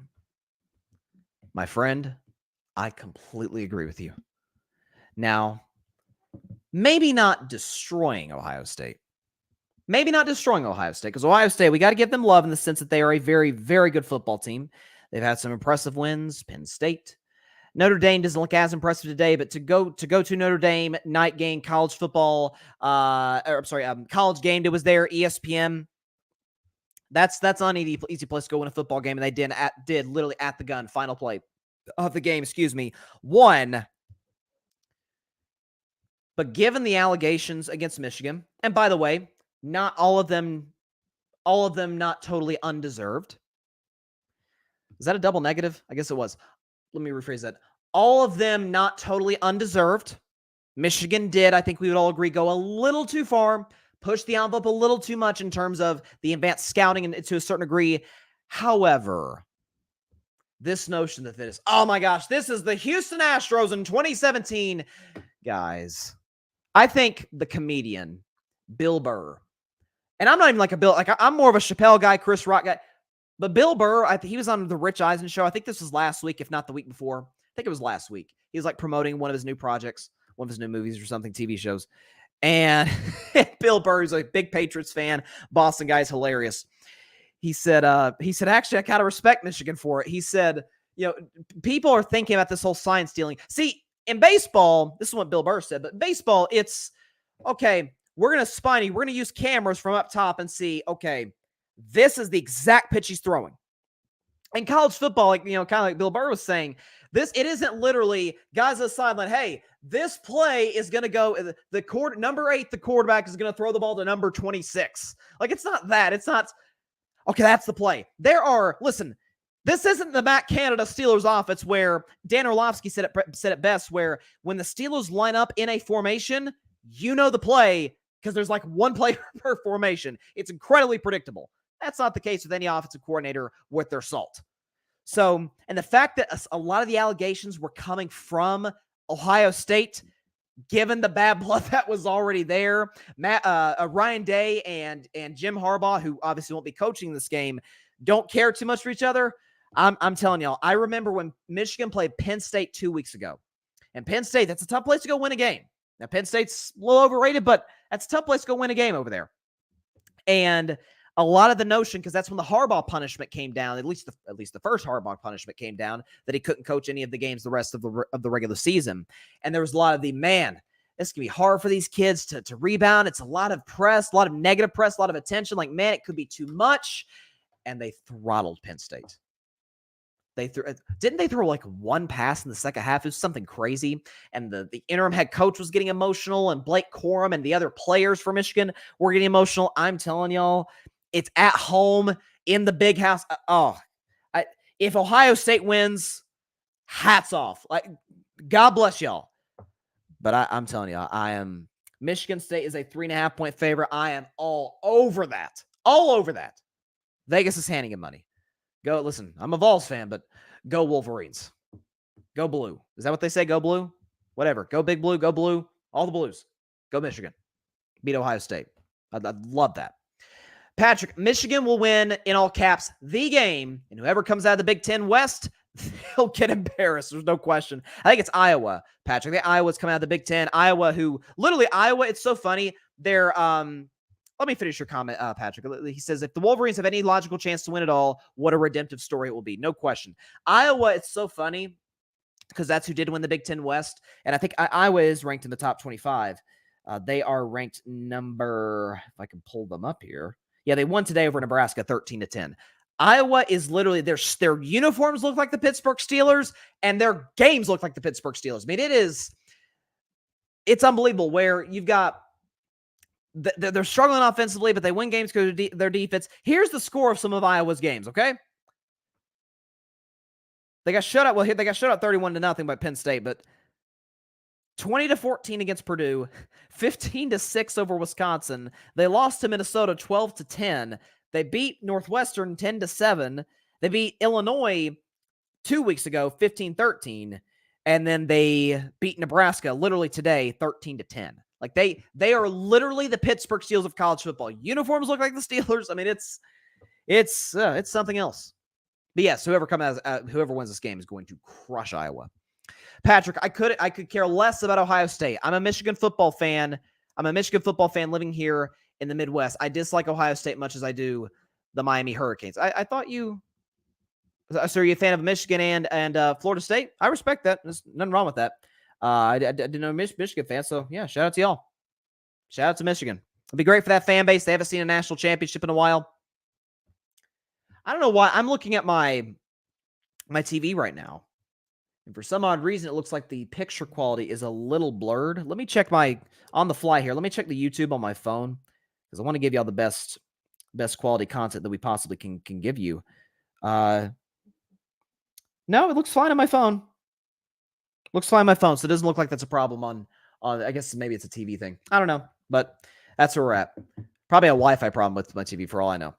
my friend, I completely agree with you. Now, maybe not destroying Ohio State. Maybe not destroying Ohio State, because Ohio State, we got to give them love in the sense that they are a very, very good football team. They've had some impressive wins. Penn State. Notre Dame doesn't look as impressive today, but to go to Notre Dame night game, college football, college game that was there, ESPN. That's an easy place to go win a football game, and they did literally at the gun, final play of the game. Won. But given the allegations against Michigan, and by the way, not all of them not totally undeserved. Is that a double negative? I guess it was. Let me rephrase that. All of them not totally undeserved. Michigan did, I think we would all agree, go a little too far, push the envelope a little too much in terms of the advanced scouting and to a certain degree. However, this notion that this, oh my gosh, this is the Houston Astros in 2017. Guys, I think the comedian Bill Burr, and I'm not even I'm more of a Chappelle guy, Chris Rock guy. But Bill Burr, he was on the Rich Eisen show. I think this was last week, if not the week before. I think it was last week. He was promoting one of his new projects, one of his new movies or something, TV shows. And Bill Burr, who's a big Patriots fan, Boston guy, is hilarious. He said, actually, I kind of respect Michigan for it. He said, people are thinking about this whole sign stealing. See, in baseball, this is what Bill Burr said, but in baseball, it's, okay, we're going to use cameras from up top and see, okay, this is the exact pitch he's throwing. In college football, kind of like Bill Burr was saying, it isn't literally guys on the sideline. Hey, this play is going to go number 8. The quarterback is going to throw the ball to number 26. It's not that. It's not. Okay, that's the play. This isn't the Matt Canada Steelers offense where Dan Orlovsky said it best. Where when the Steelers line up in a formation, the play because there's one play per formation. It's incredibly predictable. That's not the case with any offensive coordinator worth their salt. So, and the fact that a lot of the allegations were coming from Ohio State, given the bad blood that was already there, Ryan Day and Jim Harbaugh, who obviously won't be coaching this game, don't care too much for each other. I'm telling y'all, I remember when Michigan played Penn State 2 weeks ago. And Penn State, that's a tough place to go win a game. Now, Penn State's a little overrated, but that's a tough place to go win a game over there. And a lot of the notion, because that's when the Harbaugh punishment came down, at least the first Harbaugh punishment came down, that he couldn't coach any of the games the rest of the regular season. And there was a lot of this can be hard for these kids to rebound. It's a lot of press, a lot of negative press, a lot of attention. It could be too much. And they throttled Penn State. Didn't they throw one pass in the second half? It was something crazy. And the interim head coach was getting emotional, and Blake Corum and the other players for Michigan were getting emotional. I'm telling y'all, it's at home in the big house. If Ohio State wins, hats off. God bless y'all. But I'm telling y'all, I am Michigan State is a 3.5-point favorite. I am all over that. All over that. Vegas is handing him money. Go, listen, I'm a Vols fan, but go Wolverines. Go blue. Is that what they say? Go blue? Whatever. Go big blue. Go blue. All the blues. Go Michigan. Beat Ohio State. I'd love that. Patrick, Michigan will win, in all caps, the game, and whoever comes out of the Big Ten West, they'll get embarrassed. There's no question. I think it's Iowa, Patrick. I think Iowa's coming out of the Big Ten. Iowa, it's so funny. They're, let me finish your comment, Patrick. He says, if the Wolverines have any logical chance to win at all, what a redemptive story it will be. No question. Iowa, it's so funny because that's who did win the Big Ten West. And I think Iowa is ranked in the top 25. They are ranked number, if I can pull them up here. Yeah, they won today over Nebraska 13-10. Iowa is literally, their uniforms look like the Pittsburgh Steelers, and their games look like the Pittsburgh Steelers. I mean, it's unbelievable where you've got, they're struggling offensively, but they win games because of their defense. Here's the score of some of Iowa's games, okay? They got shut out. Well, they got shut out 31-0 by Penn State, but 20-14 against Purdue, 15-6 over Wisconsin. They lost to Minnesota 12-10. They beat Northwestern 10-7. They beat Illinois 2 weeks ago, 15-13. And then they beat Nebraska literally today, 13-10. Like they are literally the Pittsburgh Steelers of college football. Uniforms look like the Steelers. I mean, it's something else. But yes, whoever wins this game is going to crush Iowa. Patrick, I could care less about Ohio State. I'm a Michigan football fan. I'm a Michigan football fan living here in the Midwest. I dislike Ohio State much as I do the Miami Hurricanes. I thought you... So are you a fan of Michigan and Florida State? I respect that. There's nothing wrong with that. I didn't know Michigan fan, so yeah, shout out to y'all. Shout out to Michigan. It'd be great for that fan base. They haven't seen a national championship in a while. I don't know why. I'm looking at my TV right now, and for some odd reason, it looks like the picture quality is a little blurred. Let me check on the fly here. Let me check the YouTube on my phone because I want to give y'all the best quality content that we possibly can give you. No, it looks fine on my phone. Looks fine on my phone, so it doesn't look like that's a problem on I guess maybe it's a TV thing. I don't know, but that's where we're at. Probably a Wi-Fi problem with my TV for all I know.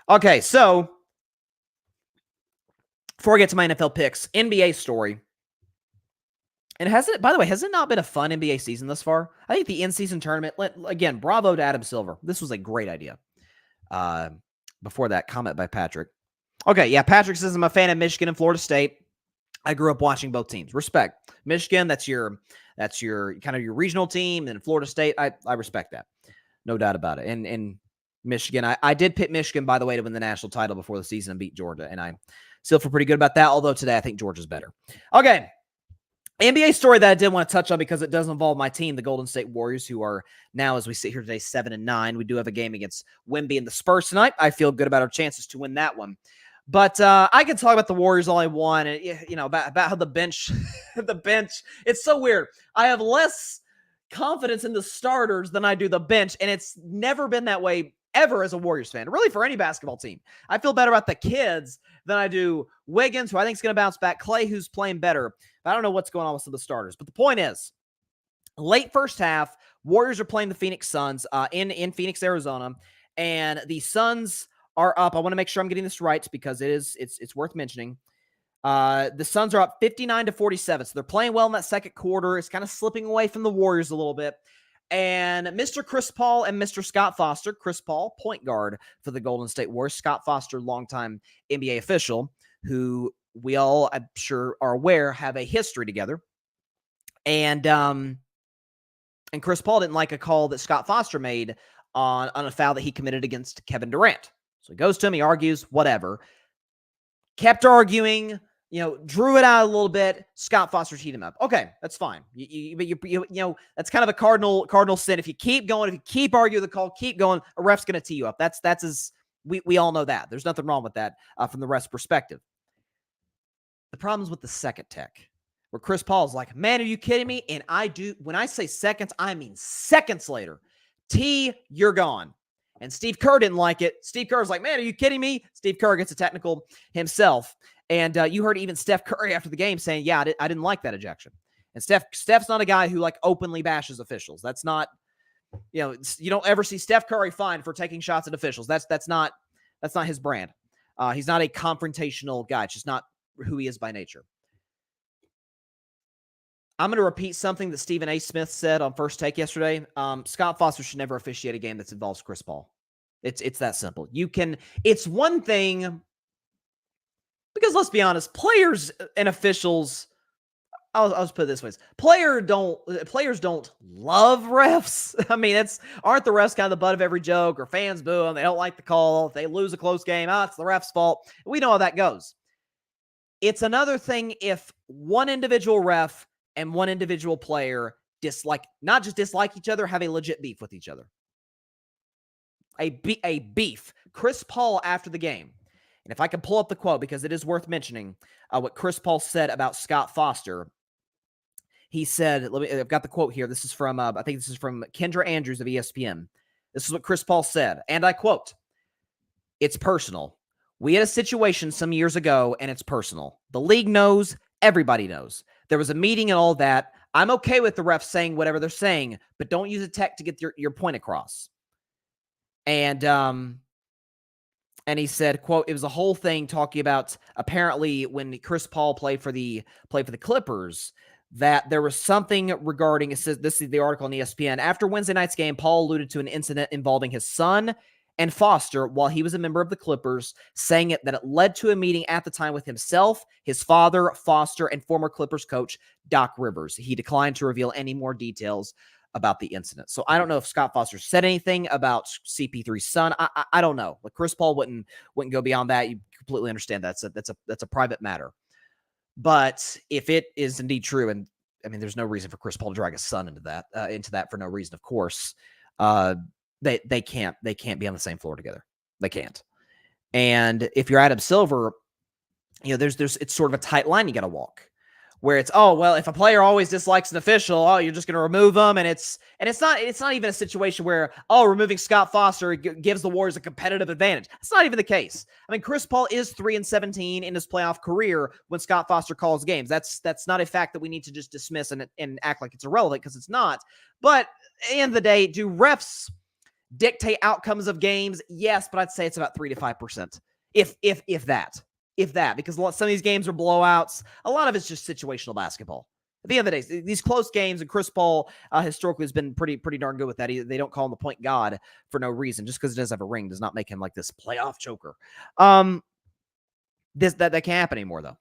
Okay, so before I get to my NFL picks, NBA story. And by the way, has it not been a fun NBA season thus far? I think the in-season tournament, again, bravo to Adam Silver. This was a great idea. Before that, comment by Patrick. Okay, yeah, Patrick says I'm a fan of Michigan and Florida State. I grew up watching both teams. Respect. Michigan, that's your kind of your regional team, and Florida State, I respect that. No doubt about it. And Michigan, I did pick Michigan, by the way, to win the national title before the season and beat Georgia, and I still feel pretty good about that, although today I think Georgia's better. Okay, NBA story that I did want to touch on because it does involve my team, the Golden State Warriors, who are now, as we sit here today, 7-9. We do have a game against Wemby and the Spurs tonight. I feel good about our chances to win that one. But I can talk about the Warriors all I want, and about how the bench, it's so weird. I have less confidence in the starters than I do the bench, and it's never been that way ever as a Warriors fan, really for any basketball team. I feel better about the kids than I do Wiggins, who I think is going to bounce back, Clay, who's playing better. But I don't know what's going on with some of the starters. But the point is, late first half, Warriors are playing the Phoenix Suns in Phoenix, Arizona, and the Suns are up. I want to make sure I'm getting this right because it's worth mentioning. The Suns are up 59-47. So they're playing well in that second quarter. It's kind of slipping away from the Warriors a little bit. And Mr. Chris Paul and Mr. Scott Foster, Chris Paul, point guard for the Golden State Warriors, Scott Foster, longtime NBA official, who we all, I'm sure, are aware, have a history together. And Chris Paul didn't like a call that Scott Foster made on a foul that he committed against Kevin Durant. So he goes to him, he argues, whatever. Kept arguing, drew it out a little bit. Scott Foster teed him up. Okay, that's fine. But that's kind of a cardinal sin. If you keep going, if you keep arguing the call, keep going, a ref's going to tee you up. That's as we all know that. There's nothing wrong with that from the ref's perspective. The problem's with the second tech, where Chris Paul's like, man, are you kidding me? And when I say seconds, I mean seconds later. T, you're gone. And Steve Kerr didn't like it. Steve Kerr's like, man, are you kidding me? Steve Kerr gets a technical himself. And you heard even Steph Curry after the game saying, yeah, I didn't like that ejection. And Steph's not a guy who openly bashes officials. That's not You don't ever see Steph Curry fined for taking shots at officials. That's not his brand. He's not a confrontational guy. It's just not who he is by nature. I'm going to repeat something that Stephen A. Smith said on First Take yesterday. Scott Foster should never officiate a game that involves Chris Paul. It's that simple. It's one thing, because let's be honest, players and officials, I'll just put it this way. Players don't love refs. I mean, aren't the refs kind of the butt of every joke, or fans boo them? They don't like the call. If they lose a close game, it's the ref's fault. We know how that goes. It's another thing if one individual ref and one individual player not just dislike each other, have a legit beef with each other. A beef. Chris Paul after the game, and if I can pull up the quote, because it is worth mentioning what Chris Paul said about Scott Foster. He said, I've got the quote here. This is from, I think this is from Kendra Andrews of ESPN. This is what Chris Paul said, and I quote, "It's personal. We had a situation some years ago, and it's personal. The league knows, everybody knows. There was a meeting and all that. I'm okay with the refs saying whatever they're saying, but don't use a tech to get your point across." And he said, quote, "It was a whole thing talking about apparently when Chris Paul played for the Clippers, that there was something regarding," it says, this is the article on ESPN, "after Wednesday night's game, Paul alluded to an incident involving his son and Foster while he was a member of the Clippers, saying that it led to a meeting at the time with himself, his father, Foster, and former Clippers coach Doc Rivers. He declined to reveal any more details about the incident." So I don't know if Scott Foster said anything about CP3's son. I don't know. Like, Chris Paul wouldn't go beyond that. You completely understand that's a private matter. But if it is indeed true, and I mean, there's no reason for Chris Paul to drag his son into that for no reason, of course. They can't be on the same floor together. They can't. And if you're Adam Silver, it's sort of a tight line you got to walk, where it's, oh, well, if a player always dislikes an official, you're just going to remove them. And it's not even a situation where, removing Scott Foster gives the Warriors a competitive advantage. That's not even the case. I mean, Chris Paul is 3-17 in his playoff career when Scott Foster calls games. That's not a fact that we need to just dismiss and act like it's irrelevant, because it's not. But at the end of the day, do refs dictate outcomes of games? Yes, but I'd say it's about 3 to 5%. If that, because some of these games are blowouts. A lot of it's just situational basketball. At the end of the day, these close games, and Chris Paul historically has been pretty darn good with that. They don't call him the point god for no reason. Just because he does have a ring does not make him like this playoff choker. That can't happen anymore, though.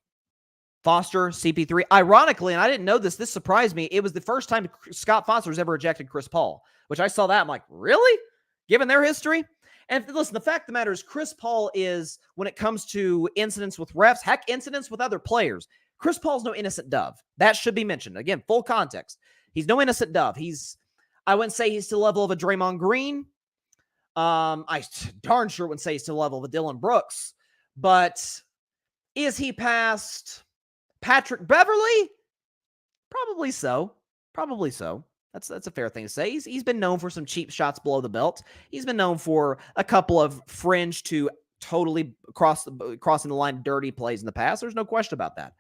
Foster, CP3, ironically, and I didn't know this surprised me, it was the first time Scott Foster has ever ejected Chris Paul, which I saw that, I'm like, really? Given their history? And listen, the fact of the matter is, Chris Paul is, when it comes to incidents with refs, heck, incidents with other players, Chris Paul's no innocent dove. That should be mentioned. Again, full context. He's no innocent dove. I wouldn't say he's to the level of a Draymond Green. I darn sure wouldn't say he's to the level of a Dylan Brooks. But is he past Patrick Beverly? Probably so. That's a fair thing to say. He's been known for some cheap shots below the belt. He's been known for a couple of fringe to totally crossing the line dirty plays in the past. There's no question about that.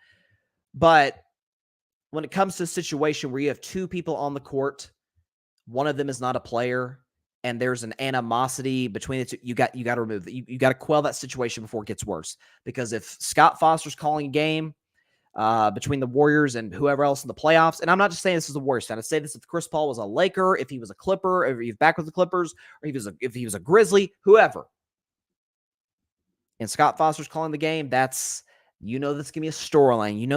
But when it comes to a situation where you have two people on the court, one of them is not a player, and there's an animosity between the two, you got to remove that. You got to quell that situation before it gets worse. Because if Scott Foster's calling a game between the Warriors and whoever else in the playoffs, and I'm not just saying this is a Warriors fan. I say this if Chris Paul was a Laker, if he was a Clipper, if he's back with the Clippers, or if he was a Grizzly, whoever, and Scott Foster's calling the game, that's going to be a storyline.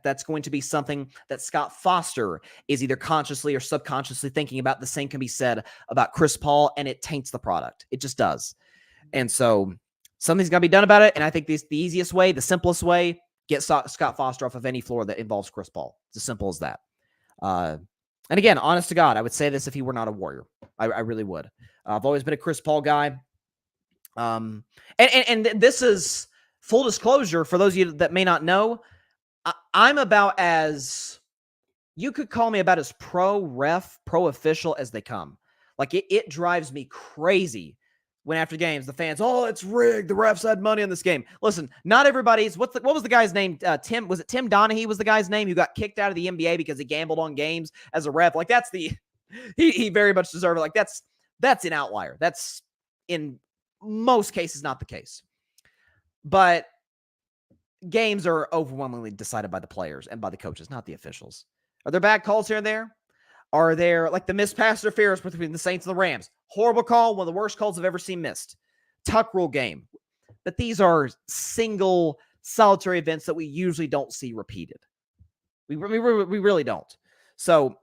That's going to be something that Scott Foster is either consciously or subconsciously thinking about. The same can be said about Chris Paul, and it taints the product. It just does. And so something's got to be done about it. And I think the easiest way, the simplest way, get Scott Foster off of any floor that involves Chris Paul. It's as simple as that. And again, honest to God, I would say this if he were not a Warrior. I really would. I've always been a Chris Paul guy. And this is full disclosure for those of you that may not know. I'm about as, you could call me about as pro official as they come. Like it drives me crazy when after games, the fans, it's rigged. The refs had money on this game. Listen, not everybody's, what was the guy's name? Tim Donaghy was the guy's name who got kicked out of the NBA because he gambled on games as a ref. Like that's the He very much deserved it. Like that's an outlier. That's in most cases not the case. But games are overwhelmingly decided by the players and by the coaches, not the officials. Are there bad calls here and there? Are there, like the missed pass interference between the Saints and the Rams? Horrible call, one of the worst calls I've ever seen missed. Tuck rule game. But these are single, solitary events that we usually don't see repeated. We really don't. So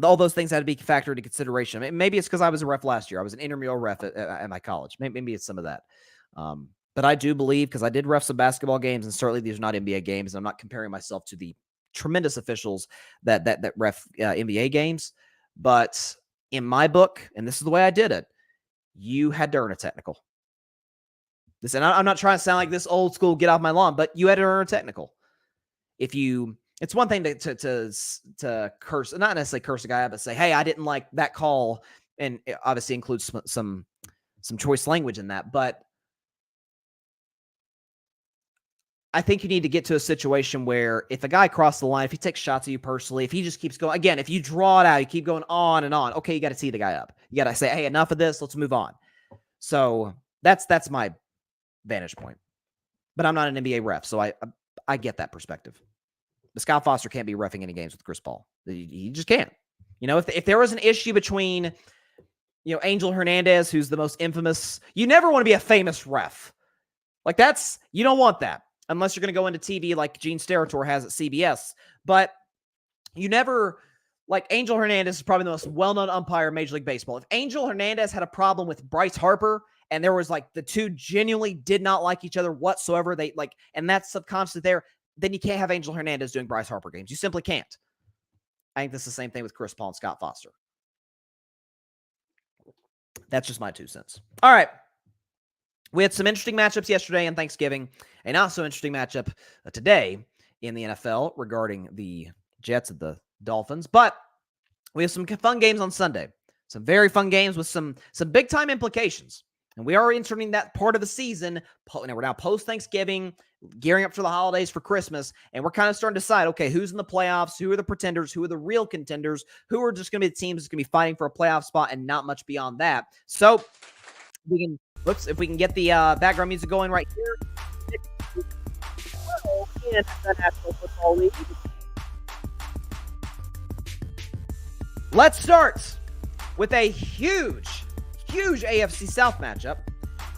all those things had to be factored into consideration. Maybe it's because I was a ref last year. I was an intramural ref at my college. Maybe it's some of that. But I do believe, because I did ref some basketball games, and certainly these are not NBA games, and I'm not comparing myself to the tremendous officials that ref NBA games. But in my book, and this is the way I did it, you had to earn a technical. Listen, I'm not trying to sound like this old school, get off my lawn, but you had to earn a technical. It's one thing to curse, not necessarily curse a guy out, but say, hey, I didn't like that call. And it obviously includes some choice language in that. But I think you need to get to a situation where if a guy crossed the line, if he takes shots at you personally, if he just keeps going, again, if you draw it out, you keep going on and on, okay, you got to tee the guy up. You got to say, hey, enough of this, let's move on. So that's my vantage point. But I'm not an NBA ref, so I get that perspective. But Scott Foster can't be reffing any games with Chris Paul. He just can't. If there was an issue between, Angel Hernandez, who's the most infamous, you never want to be a famous ref. Like you don't want that. Unless you're going to go into TV like Gene Steratore has at CBS. But you never, like Angel Hernandez is probably the most well-known umpire in Major League Baseball. If Angel Hernandez had a problem with Bryce Harper and there was like the two genuinely did not like each other whatsoever, and that's subconsciously there, then you can't have Angel Hernandez doing Bryce Harper games. You simply can't. I think this is the same thing with Chris Paul and Scott Foster. That's just my 2 cents. All right. We had some interesting matchups yesterday and Thanksgiving, a not so interesting matchup today in the NFL regarding the Jets and the Dolphins. But we have some fun games on Sunday. Some very fun games with some big-time implications. And we are entering that part of the season. We're now post-Thanksgiving, gearing up for the holidays, for Christmas, and we're kind of starting to decide, okay, who's in the playoffs, who are the pretenders, who are the real contenders, who are just going to be the teams that's going to be fighting for a playoff spot and not much beyond that. So if we can get the background music going right here. In the National Football League. Let's start with a huge AFC South matchup.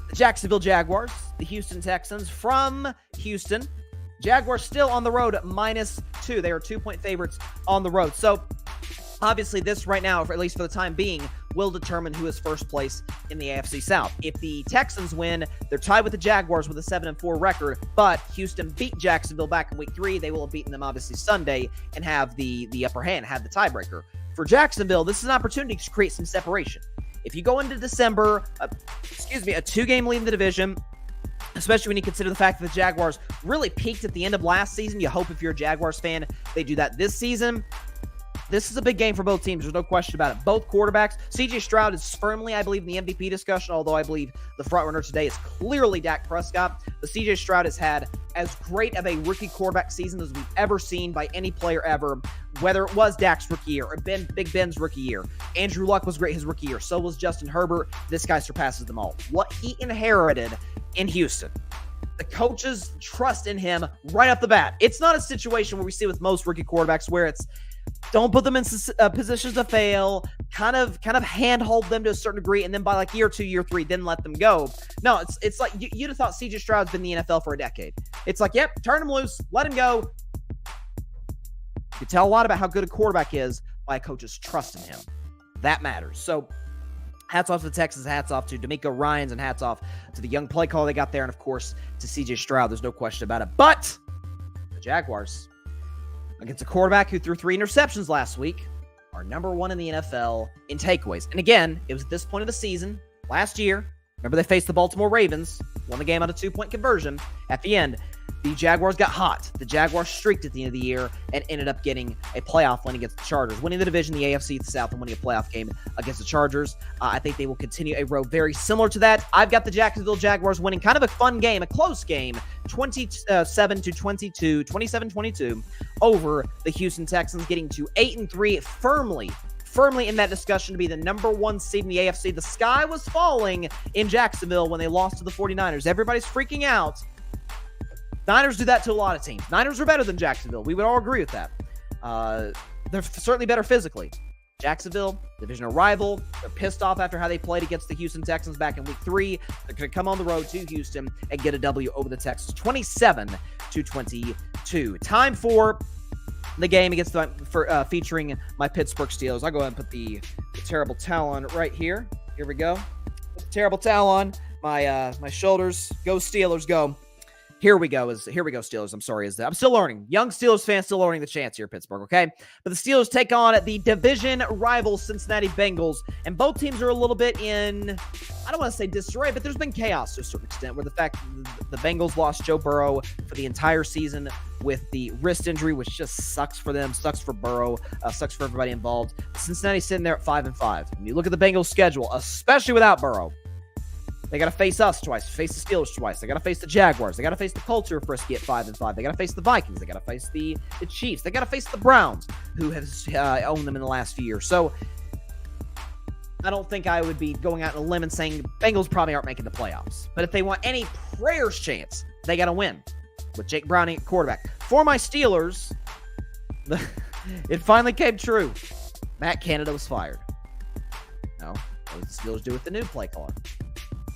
The Jacksonville Jaguars, the Houston Texans from Houston. Jaguars still on the road, -2. They are 2-point favorites on the road. So obviously this right now, at least for the time being, will determine who is first place in the AFC South. If the Texans win, they're tied with the Jaguars with a 7-4 record, but Houston beat Jacksonville back in week 3. They will have beaten them obviously Sunday and have the upper hand, have the tiebreaker. For Jacksonville, this is an opportunity to create some separation. If you go into December, a 2-game lead in the division, especially when you consider the fact that the Jaguars really peaked at the end of last season, you hope if you're a Jaguars fan, they do that this season. This is a big game for both teams. There's no question about it. Both quarterbacks. C.J. Stroud is firmly, I believe, in the MVP discussion, although I believe the frontrunner today is clearly Dak Prescott. But C.J. Stroud has had as great of a rookie quarterback season as we've ever seen by any player ever, whether it was Dak's rookie year or Big Ben's rookie year. Andrew Luck was great his rookie year. So was Justin Herbert. This guy surpasses them all. What he inherited in Houston. The coaches trust in him right off the bat. It's not a situation where we see with most rookie quarterbacks where it's don't put them in positions to fail, kind of handhold them to a certain degree, and then by like year 2, year 3, then let them go. No, it's like you'd have thought C.J. Stroud's been in the NFL for a decade. It's like, yep, turn him loose, let him go. You can tell a lot about how good a quarterback is by a coach's trust in him. That matters. So hats off to the Texans, hats off to D'Amico Ryans, and hats off to the young play call they got there, and of course to C.J. Stroud. There's no question about it. But the Jaguars, against a quarterback who threw 3 interceptions last week, are number 1 in the NFL in takeaways. And again, it was at this point of the season, last year. Remember, they faced the Baltimore Ravens, won the game on a 2-point conversion. At the end, the Jaguars got hot. The Jaguars streaked at the end of the year and ended up getting a playoff win against the Chargers, winning the division, the AFC South, and winning a playoff game against the Chargers. I think they will continue a road very similar to that. I've got the Jacksonville Jaguars winning kind of a fun game, a close game, 27-22 over the Houston Texans, getting to 8-3, firmly in that discussion to be the number 1 seed in the AFC. The sky was falling in Jacksonville when they lost to the 49ers. Everybody's freaking out. Niners do that to a lot of teams. Niners are better than Jacksonville. We would all agree with that. They're certainly better physically. Jacksonville, divisional rival. They're pissed off after how they played against the Houston Texans back in week 3. They're going to come on the road to Houston and get a W over the Texans, 27-22. Time for the game against featuring my Pittsburgh Steelers. I'll go ahead and put the terrible towel on right here. Here we go. Put the terrible towel on my shoulders. Go Steelers, go. Here we go, Steelers. I'm still learning. Young Steelers fans still learning the chance here, Pittsburgh, okay? But the Steelers take on the division rival Cincinnati Bengals, and both teams are a little bit in, I don't want to say disarray, but there's been chaos to a certain extent, where the fact the Bengals lost Joe Burrow for the entire season with the wrist injury, which just sucks for them, sucks for Burrow, sucks for everybody involved. Cincinnati's sitting there at 5-5. When you look at the Bengals' schedule, especially without Burrow, they got to face us twice, face the Steelers twice. They got to face the Jaguars. They got to face the Colts who are frisky at 5-5. They got to face the Vikings. They got to face the Chiefs. They got to face the Browns, who has owned them in the last few years. So I don't think I would be going out on a limb and saying Bengals probably aren't making the playoffs. But if they want any prayer's chance, they got to win with Jake Browning at quarterback. For my Steelers, it finally came true. Matt Canada was fired. No, what did the Steelers do with the new play caller?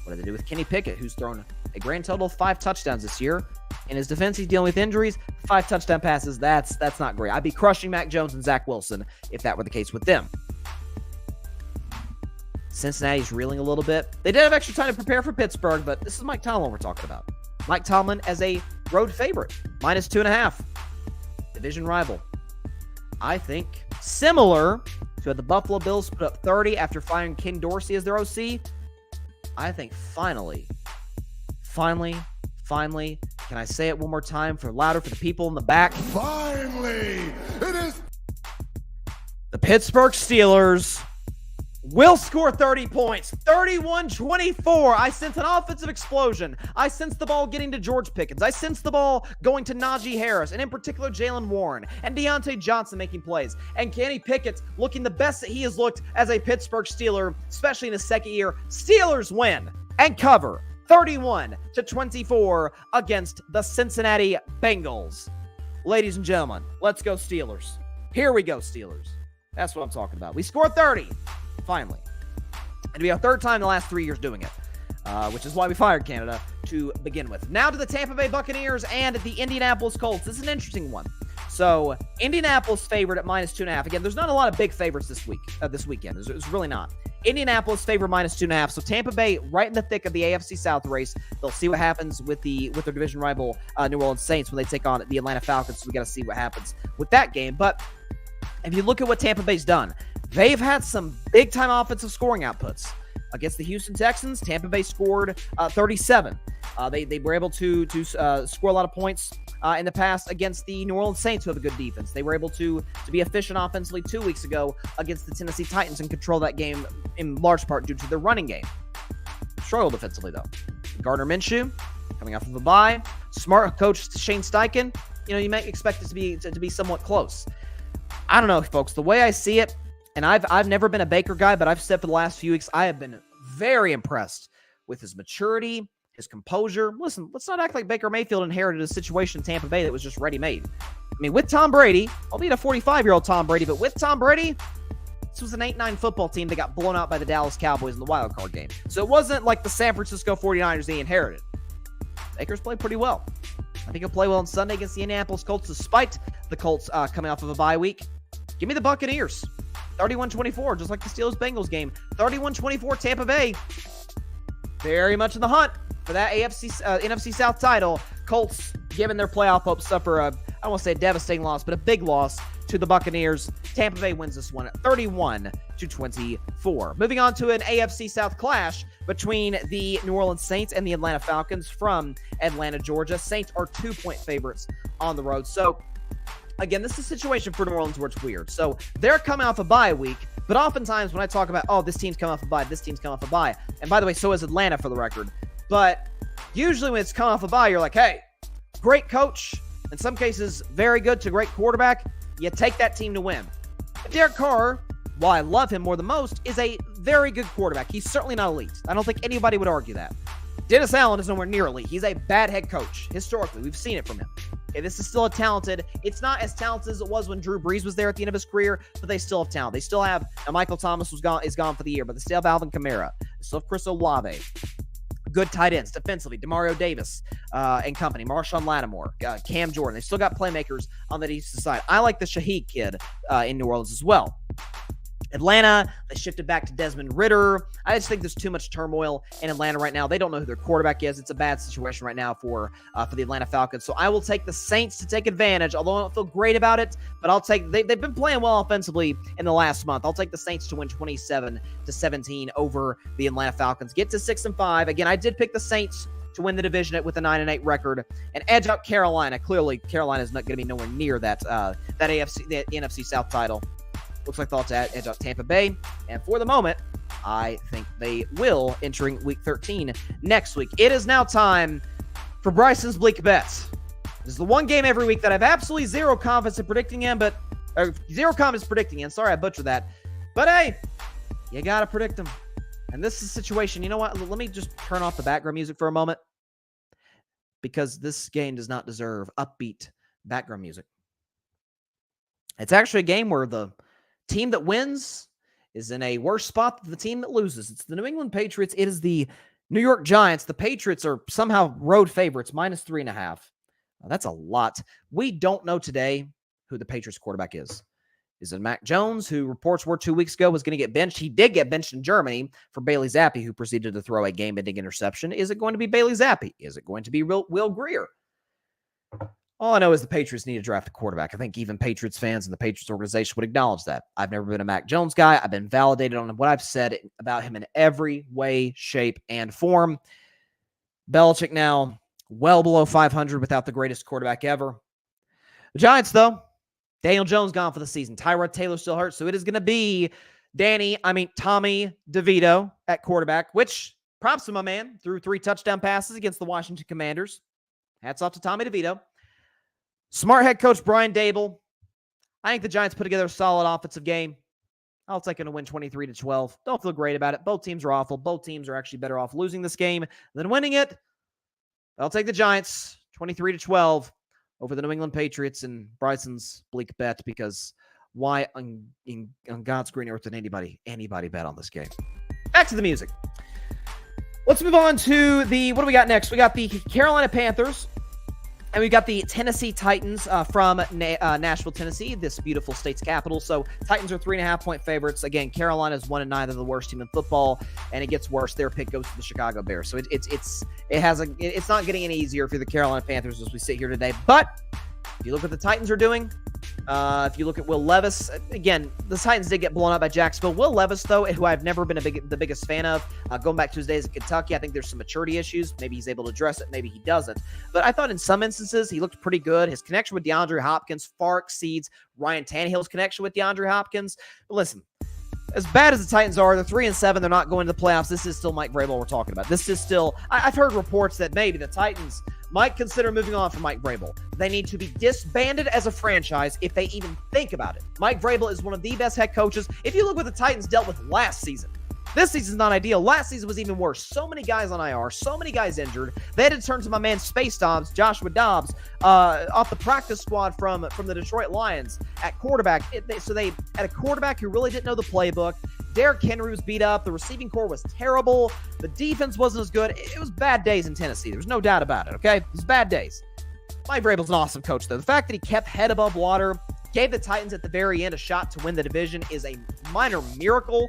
What did they do with Kenny Pickett, who's thrown a grand total of 5 touchdowns this year? In his defense, he's dealing with injuries. 5 touchdown passes, that's not great. I'd be crushing Mac Jones and Zach Wilson if that were the case with them. Cincinnati's reeling a little bit. They did have extra time to prepare for Pittsburgh, but this is Mike Tomlin we're talking about. Mike Tomlin as a road favorite, -2.5. Division rival. I think similar to how the Buffalo Bills put up 30 after firing Ken Dorsey as their OC. I think finally, can I say it one more time louder for the people in the back? Finally, it is. The Pittsburgh Steelers will score 30 points, 31-24. I sense an offensive explosion. I sense the ball getting to George Pickens. I sense the ball going to Najee Harris, and in particular Jalen Warren, and Deontay Johnson making plays, and Kenny Pickett looking the best that he has looked as a Pittsburgh Steeler, especially in his second year. Steelers win and cover 31-24 against the Cincinnati Bengals. Ladies and gentlemen, let's go Steelers. Here we go, Steelers. That's what I'm talking about. We scored 30. Finally. And to be our third time in the last 3 years doing it, which is why we fired Canada to begin with. Now to the Tampa Bay Buccaneers and the Indianapolis Colts. This is an interesting one. So, Indianapolis favored at -2.5. Again, there's not a lot of big favorites this weekend. There's really not. Indianapolis favored -2.5. So, Tampa Bay right in the thick of the AFC South race. They'll see what happens with their division rival New Orleans Saints when they take on the Atlanta Falcons. So, we got to see what happens with that game. But if you look at what Tampa Bay's done, they've had some big-time offensive scoring outputs. Against the Houston Texans, Tampa Bay scored 37. They were able to score a lot of points in the past against the New Orleans Saints, who have a good defense. They were able to be efficient offensively 2 weeks ago against the Tennessee Titans and control that game in large part due to their running game. Struggled defensively, though. Gardner Minshew, coming off of a bye. Smart coach Shane Steichen. You might expect it to be somewhat close. I don't know, folks. The way I see it, and I've never been a Baker guy, but I've said for the last few weeks, I have been very impressed with his maturity, his composure. Listen, let's not act like Baker Mayfield inherited a situation in Tampa Bay that was just ready-made. I mean, with Tom Brady, albeit a 45-year-old Tom Brady, but with Tom Brady, this was an 8-9 football team that got blown out by the Dallas Cowboys in the wild card game. So it wasn't like the San Francisco 49ers they inherited. Baker's played pretty well. I think he'll play well on Sunday against the Indianapolis Colts, despite the Colts coming off of a bye week. Give me the Buccaneers. 31-24, just like the Steelers-Bengals game. 31-24, Tampa Bay. Very much in the hunt for that NFC South title. Colts, given their playoff hopes, suffer I don't want to say a devastating loss, but a big loss to the Buccaneers. Tampa Bay wins this one 31-24. Moving on to an AFC South clash between the New Orleans Saints and the Atlanta Falcons from Atlanta, Georgia. Saints are 2-point favorites on the road. So, again, this is a situation for New Orleans where it's weird. So, they're coming off a bye week, but oftentimes when I talk about, this team's coming off a bye, this team's coming off a bye, and by the way, so is Atlanta for the record, but usually when it's coming off a bye, you're like, hey, great coach, in some cases, very good to great quarterback, you take that team to win. Derek Carr while I love him more than most, is a very good quarterback. He's certainly not elite. I don't think anybody would argue that. Dennis Allen is nowhere near elite. He's a bad head coach. Historically, we've seen it from him. Okay, this is still a talented. It's not as talented as it was when Drew Brees was there at the end of his career, but they still have talent. They still have. Now Michael Thomas is gone for the year, but they still have Alvin Kamara. They still have Chris Olave. Good tight ends defensively. Demario Davis and company. Marshawn Lattimore. Cam Jordan. They still got playmakers on that east side. I like the Shaheed kid in New Orleans as well. Atlanta, they shifted back to Desmond Ridder. I just think there's too much turmoil in Atlanta right now. They don't know who their quarterback is. It's a bad situation right now for the Atlanta Falcons. So I will take the Saints to take advantage, although I don't feel great about it. But I'll take they've been playing well offensively in the last month. I'll take the Saints to win 27-17 over the Atlanta Falcons. Get to 6-5. Again, I did pick the Saints to win the division with a 9-8 record and edge out Carolina. Clearly, Carolina is not going to be nowhere near that NFC South title. Looks like thoughts at edge out Tampa Bay. And for the moment, I think they will entering week 13 next week. It is now time for Bryson's Bleak Bets. This is the one game every week that I have absolutely zero confidence in predicting him, Sorry, I butchered that. But hey, you got to predict him. And this is a situation. You know what? Let me just turn off the background music for a moment, because this game does not deserve upbeat background music. It's actually a game where the team that wins is in a worse spot than the team that loses. It's the New England Patriots. It is the New York Giants. The Patriots are somehow road favorites, -3.5. That's a lot. We don't know today who the Patriots quarterback is. Is it Mac Jones, who reports were 2 weeks ago was going to get benched? He did get benched in Germany for Bailey Zappi, who proceeded to throw a game-ending interception. Is it going to be Bailey Zappi? Is it going to be Will Greer? All I know is the Patriots need to draft a quarterback. I think even Patriots fans and the Patriots organization would acknowledge that. I've never been a Mac Jones guy. I've been validated on what I've said about him in every way, shape, and form. Belichick now well below 500 without the greatest quarterback ever. The Giants, though, Daniel Jones gone for the season. Tyrod Taylor still hurt, so it is going to be Tommy DeVito at quarterback, which, props to my man, threw 3 touchdown passes against the Washington Commanders. Hats off to Tommy DeVito. Smart head coach Brian Dable. I think the Giants put together a solid offensive game. I'll take them to win 23-12. Don't feel great about it. Both teams are awful. Both teams are actually better off losing this game than winning it. I'll take the Giants 23-12 over the New England Patriots and Bryson's Bleak Bet, because why on God's green earth did anybody bet on this game? Back to the music. Let's move on to what do we got next? We got the Carolina Panthers. And we got the Tennessee Titans from Nashville, Tennessee, this beautiful state's capital. So Titans are 3.5-point favorites. Again, Carolina's 1-9. They're the worst team in football, and it gets worse. Their pick goes to the Chicago Bears. So it's not getting any easier for the Carolina Panthers as we sit here today. But if you look at what the Titans are doing, if you look at Will Levis, again, the Titans did get blown out by Jacksonville. Will Levis, though, who I've never been the biggest fan of, going back to his days at Kentucky, I think there's some maturity issues. Maybe he's able to address it. Maybe he doesn't. But I thought in some instances he looked pretty good. His connection with DeAndre Hopkins far exceeds Ryan Tannehill's connection with DeAndre Hopkins. But listen, as bad as the Titans are, they're 3-7. They're not going to the playoffs. This is still Mike Vrabel we're talking about. This is still, I've heard reports that maybe the Titans might consider moving on from Mike Vrabel. They need to be disbanded as a franchise if they even think about it. Mike Vrabel is one of the best head coaches. If you look what the Titans dealt with last season, this season's not ideal. Last season was even worse. So many guys on IR, so many guys injured. They had to turn to my man Space Dobbs, Joshua Dobbs, off the practice squad from the Detroit Lions at quarterback. So they had a quarterback who really didn't know the playbook. Derrick Henry was beat up. The receiving core was terrible. The defense wasn't as good. It was bad days in Tennessee. There's no doubt about it, okay? It was bad days. Mike Vrabel's an awesome coach, though. The fact that he kept head above water, gave the Titans at the very end a shot to win the division is a minor miracle.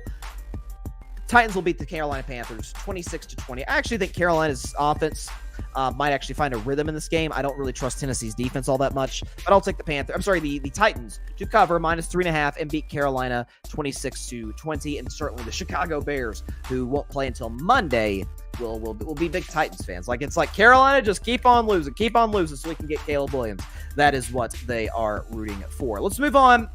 Titans will beat the Carolina Panthers 26-20. I actually think Carolina's offense might actually find a rhythm in this game. I don't really trust Tennessee's defense all that much, but I'll take the Titans to cover -3.5 and beat Carolina 26-20. And certainly the Chicago Bears, who won't play until Monday, will be big Titans fans. It's like Carolina, just keep on losing so we can get Caleb Williams. That is what they are rooting for. Let's move on.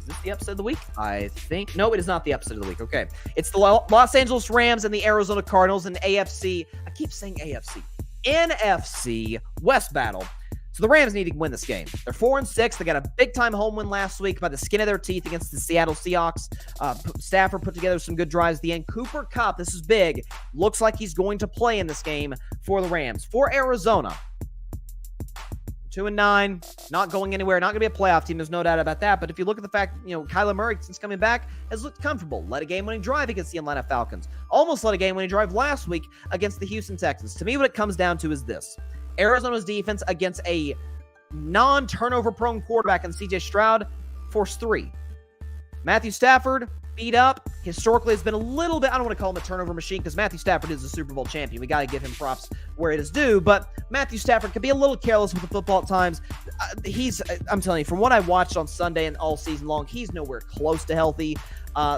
Is this the upset of the week? I think. No, it is not the upset of the week. Okay. It's the Los Angeles Rams and the Arizona Cardinals in AFC. I keep saying AFC. NFC West battle. So the Rams need to win this game. They're 4-6. They got a big-time home win last week by the skin of their teeth against the Seattle Seahawks. Stafford put together some good drives at the end. Cooper Kupp, this is big, looks like he's going to play in this game for the Rams. For Arizona, 2-9, not going anywhere, not going to be a playoff team. There's no doubt about that. But if you look at the fact, Kyler Murray, since coming back, has looked comfortable. Led a game-winning drive against the Atlanta Falcons. Almost led a game-winning drive last week against the Houston Texans. To me, what it comes down to is this. Arizona's defense against a non-turnover prone quarterback in CJ Stroud forced 3. Matthew Stafford, beat up. Historically, has been a little bit, I don't want to call him a turnover machine because Matthew Stafford is a Super Bowl champion. We got to give him props where it is due, but Matthew Stafford can be a little careless with the football at times. I'm telling you, from what I watched on Sunday and all season long, he's nowhere close to healthy.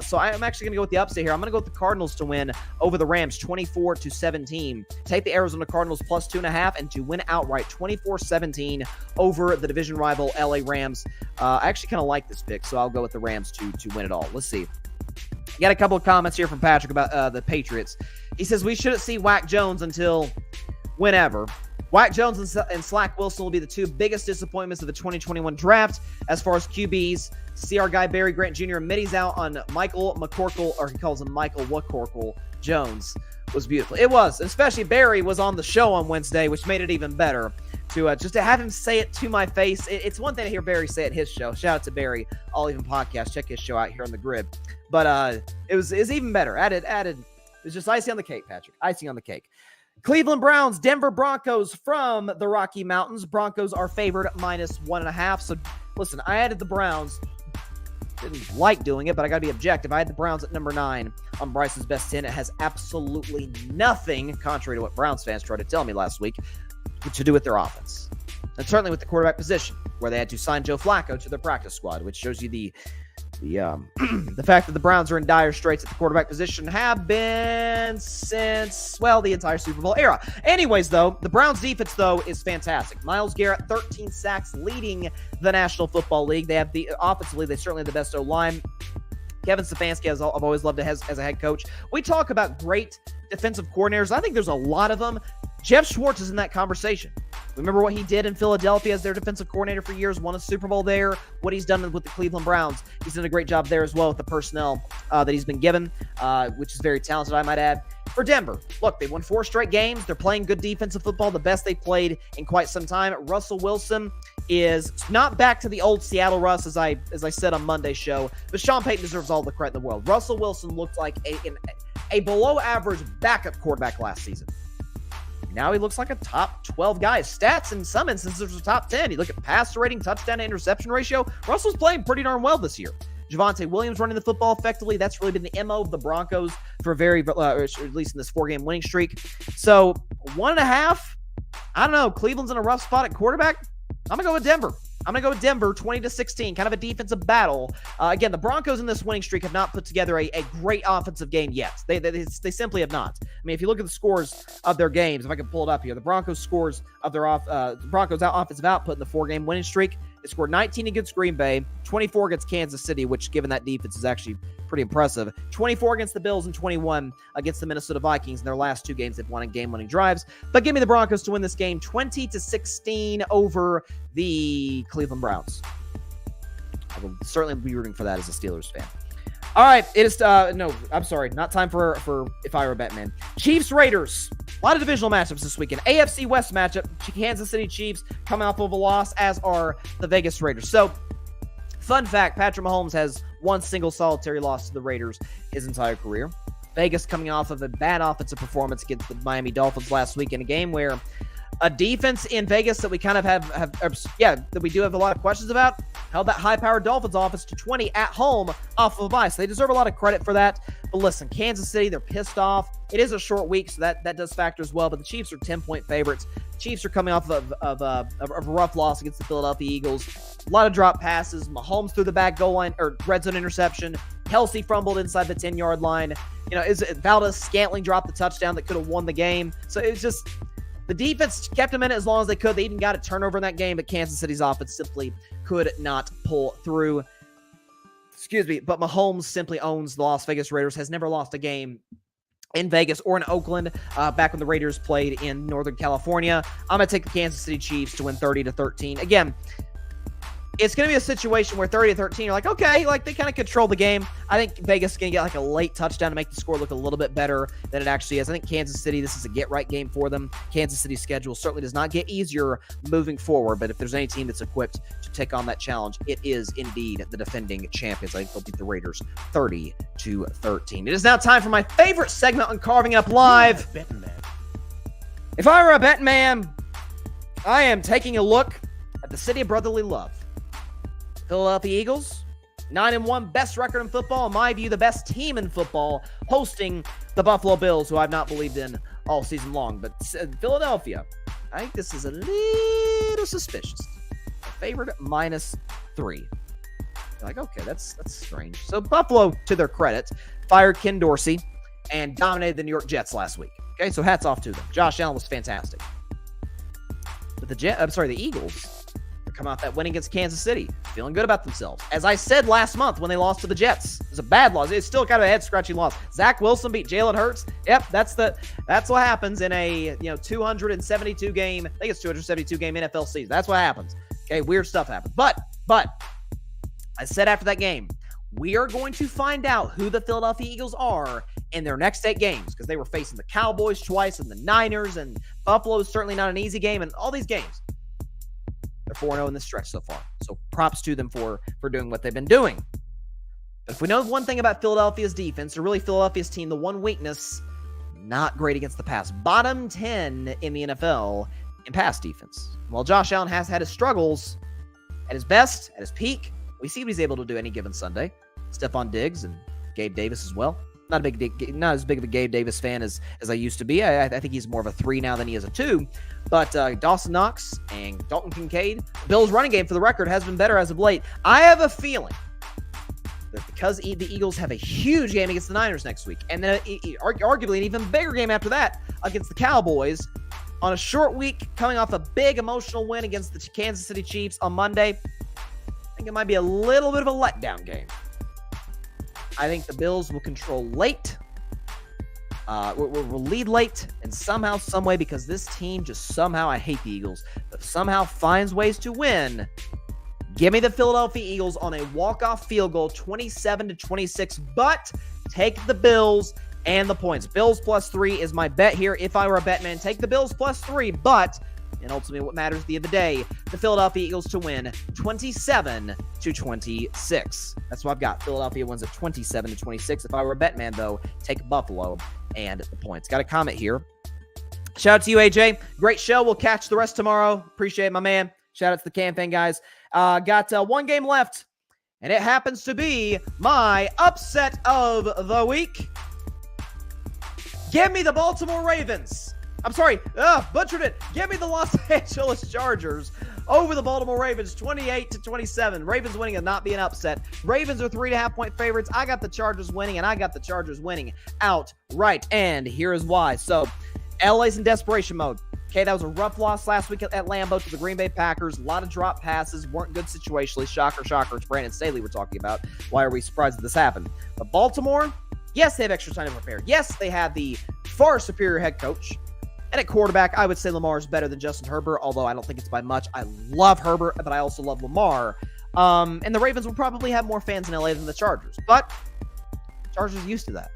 So I'm actually going to go with the upset here. I'm going to go with the Cardinals to win over the Rams 24-17. Take the Arizona Cardinals plus 2.5 and to win outright 24-17 over the division rival LA Rams. I actually kind of like this pick, so I'll go with the Rams to win it all. Let's see. Got a couple of comments here from Patrick about the Patriots. He says, we shouldn't see Wack Jones until whenever. Wack Jones and Slack Wilson will be the 2 biggest disappointments of the 2021 draft as far as QBs. See our guy Barry Grant Jr. Mitty's out on Michael McCorkle, or he calls him Michael McCorkle Jones. Was beautiful. It was, especially Barry was on the show on Wednesday, which made it even better. Just to have him say it to my face. It's one thing to hear Barry say it his show. Shout out to Barry, All Even Podcast. Check his show out here on the Grid. But it was even better. Added. It was just icing on the cake, Patrick. Icing on the cake. Cleveland Browns, Denver Broncos from the Rocky Mountains. Broncos are favored -1.5. So listen, I added the Browns. Didn't like doing it, but I got to be objective. I had the Browns at number 9 on Bryson's Best 10. It has absolutely nothing, contrary to what Browns fans tried to tell me last week, to do with their offense. And certainly with the quarterback position, where they had to sign Joe Flacco to their practice squad, which shows you the fact that the Browns are in dire straits at the quarterback position have been since, the entire Super Bowl era. Anyways, though, the Browns defense, though, is fantastic. Myles Garrett, 13 sacks, leading the National Football League. They have the offensively, they certainly have the best O-line. Kevin Stefanski, as I've always loved as a head coach. We talk about great defensive coordinators. I think there's a lot of them. Jeff Schwartz is in that conversation. Remember what he did in Philadelphia as their defensive coordinator for years, won a Super Bowl there, what he's done with the Cleveland Browns. He's done a great job there as well with the personnel that he's been given, which is very talented, I might add. For Denver, look, they won 4 straight games. They're playing good defensive football, the best they've played in quite some time. Russell Wilson is not back to the old Seattle Russ, as I said on Monday's show, but Sean Payton deserves all the credit in the world. Russell Wilson looked like a below-average backup quarterback last season. Now he looks like a top 12 guy. Stats in some instances are top 10. You look at passer rating, touchdown to interception ratio. Russell's playing pretty darn well this year. Javonte Williams running the football effectively. That's really been the MO of the Broncos for or at least in this 4-game winning streak. So 1.5, I don't know. Cleveland's in a rough spot at quarterback. I'm going to go with Denver. I'm going to go with Denver 20-16, kind of a defensive battle. Again, the Broncos in this winning streak have not put together a great offensive game yet. They simply have not. I mean, if you look at the scores of their games, if I can pull it up here, the Broncos scores of their Broncos offensive output in the 4-game winning streak, they scored 19 against Green Bay, 24 against Kansas City, which given that defense is actually pretty impressive, 24 against the Bills and 21 against the Minnesota Vikings in their last 2 games. They've won in game-winning drives. But give me the Broncos to win this game 20-16 over the Cleveland Browns. I will certainly be rooting for that as a Steelers fan. All right, it is not time for If I Were a Bettin Man. Chiefs Raiders. A lot of divisional matchups this weekend. AFC West matchup. Kansas City Chiefs coming off of a loss, as are the Vegas Raiders. So, fun fact, Patrick Mahomes has one single solitary loss to the Raiders his entire career. Vegas coming off of a bad offensive performance against the Miami Dolphins last week in a game where a defense in Vegas that we kind of that we do have a lot of questions about, held that high-powered Dolphins offense to 20 at home off of a bye. So they deserve a lot of credit for that. But listen, Kansas City, they're pissed off. It is a short week, so that does factor as well. But the Chiefs are 10-point favorites. Chiefs are coming off of a rough loss against the Philadelphia Eagles. A lot of drop passes. Mahomes threw the back goal line or red zone interception. Kelsey fumbled inside the 10-yard line. Valdez-Scantling dropped the touchdown that could have won the game. So it was just the defense kept them in it as long as they could. They even got a turnover in that game, but Kansas City's offense simply could not pull through. But Mahomes simply owns the Las Vegas Raiders, has never lost a game in Vegas or in Oakland, back when the Raiders played in Northern California. I'm going to take the Kansas City Chiefs to win 30-13. Again, it's going to be a situation where 30-13, you're like, okay, like they kind of control the game. I think Vegas is going to get like a late touchdown to make the score look a little bit better than it actually is. I think Kansas City, this is a get-right game for them. Kansas City's schedule certainly does not get easier moving forward, but if there's any team that's equipped to take on that challenge, it is indeed the defending champions. I think they'll beat the Raiders 30-13. It is now time for my favorite segment on Carving It Up Live. Bettin Man. If I were a betting man, I am taking a look at the city of brotherly love. Philadelphia Eagles, 9-1, best record in football. In my view, the best team in football, hosting the Buffalo Bills, who I've not believed in all season long. But Philadelphia, I think this is a little suspicious. Favored -3. You're like, okay, that's strange. So Buffalo, to their credit, fired Ken Dorsey and dominated the New York Jets last week. Okay, so hats off to them. Josh Allen was fantastic. But the Eagles come out that win against Kansas City, feeling good about themselves. As I said last month when they lost to the Jets, it was a bad loss. It's still kind of a head-scratching loss. Zach Wilson beat Jalen Hurts. Yep, that's what happens in a 272 game. I think it's 272 game NFL season. That's what happens. Okay, weird stuff happens. But I said after that game, we are going to find out who the Philadelphia Eagles are in their next 8 games, because they were facing the Cowboys twice and the Niners, and Buffalo is certainly not an easy game, and all these games. They're 4-0 in this stretch so far. So props to them for doing what they've been doing. But if we know one thing about Philadelphia's defense, or really Philadelphia's team, the one weakness, not great against the pass. Bottom 10 in the NFL in pass defense. While Josh Allen has had his struggles, at his best, at his peak, we see what he's able to do any given Sunday. Stephon Diggs and Gabe Davis as well. Not as big of a Gabe Davis fan as I used to be. I think he's more of a 3 now than he is a 2. But Dawson Knox and Dalton Kincaid, Bills' running game, for the record, has been better as of late. I have a feeling that because the Eagles have a huge game against the Niners next week, and then arguably an even bigger game after that against the Cowboys, on a short week, coming off a big emotional win against the Kansas City Chiefs on Monday, I think it might be a little bit of a letdown game. I think the Bills will control late. We'll lead late, and somehow, some way, because this team just somehow, I hate the Eagles, but somehow finds ways to win. Give me the Philadelphia Eagles on a walk-off field goal, 27-26, but take the Bills and the points. Bills +3 is my bet here. If I were a bet man, take the Bills +3, but, and ultimately what matters at the end of the day, the Philadelphia Eagles to win 27-26. That's what I've got. Philadelphia wins at 27-26. If I were a bet man, though, take Buffalo and the points. Got a comment here. Shout out to you, AJ. Great show. We'll catch the rest tomorrow. Appreciate it, my man. Shout out to the campaign guys. Got 1 game left, and it happens to be my upset of the week. Give me the Baltimore Ravens. I'm sorry, butchered it. Give me the Los Angeles Chargers over the Baltimore Ravens, 28-27. Ravens winning and not being upset. Ravens are 3.5-point favorites. I got the Chargers winning, and I got the Chargers winning outright. And here is why. So, LA's in desperation mode. Okay, that was a rough loss last week at Lambeau to the Green Bay Packers. A lot of drop passes, weren't good situationally. Shocker. It's Brandon Staley we're talking about. Why are we surprised that this happened? But Baltimore, yes, they have extra time to prepare. Yes, they have the far superior head coach. And at quarterback, I would say Lamar is better than Justin Herbert, although I don't think it's by much. I love Herbert, but I also love Lamar. And the Ravens will probably have more fans in LA than the Chargers. But the Chargers are used to that.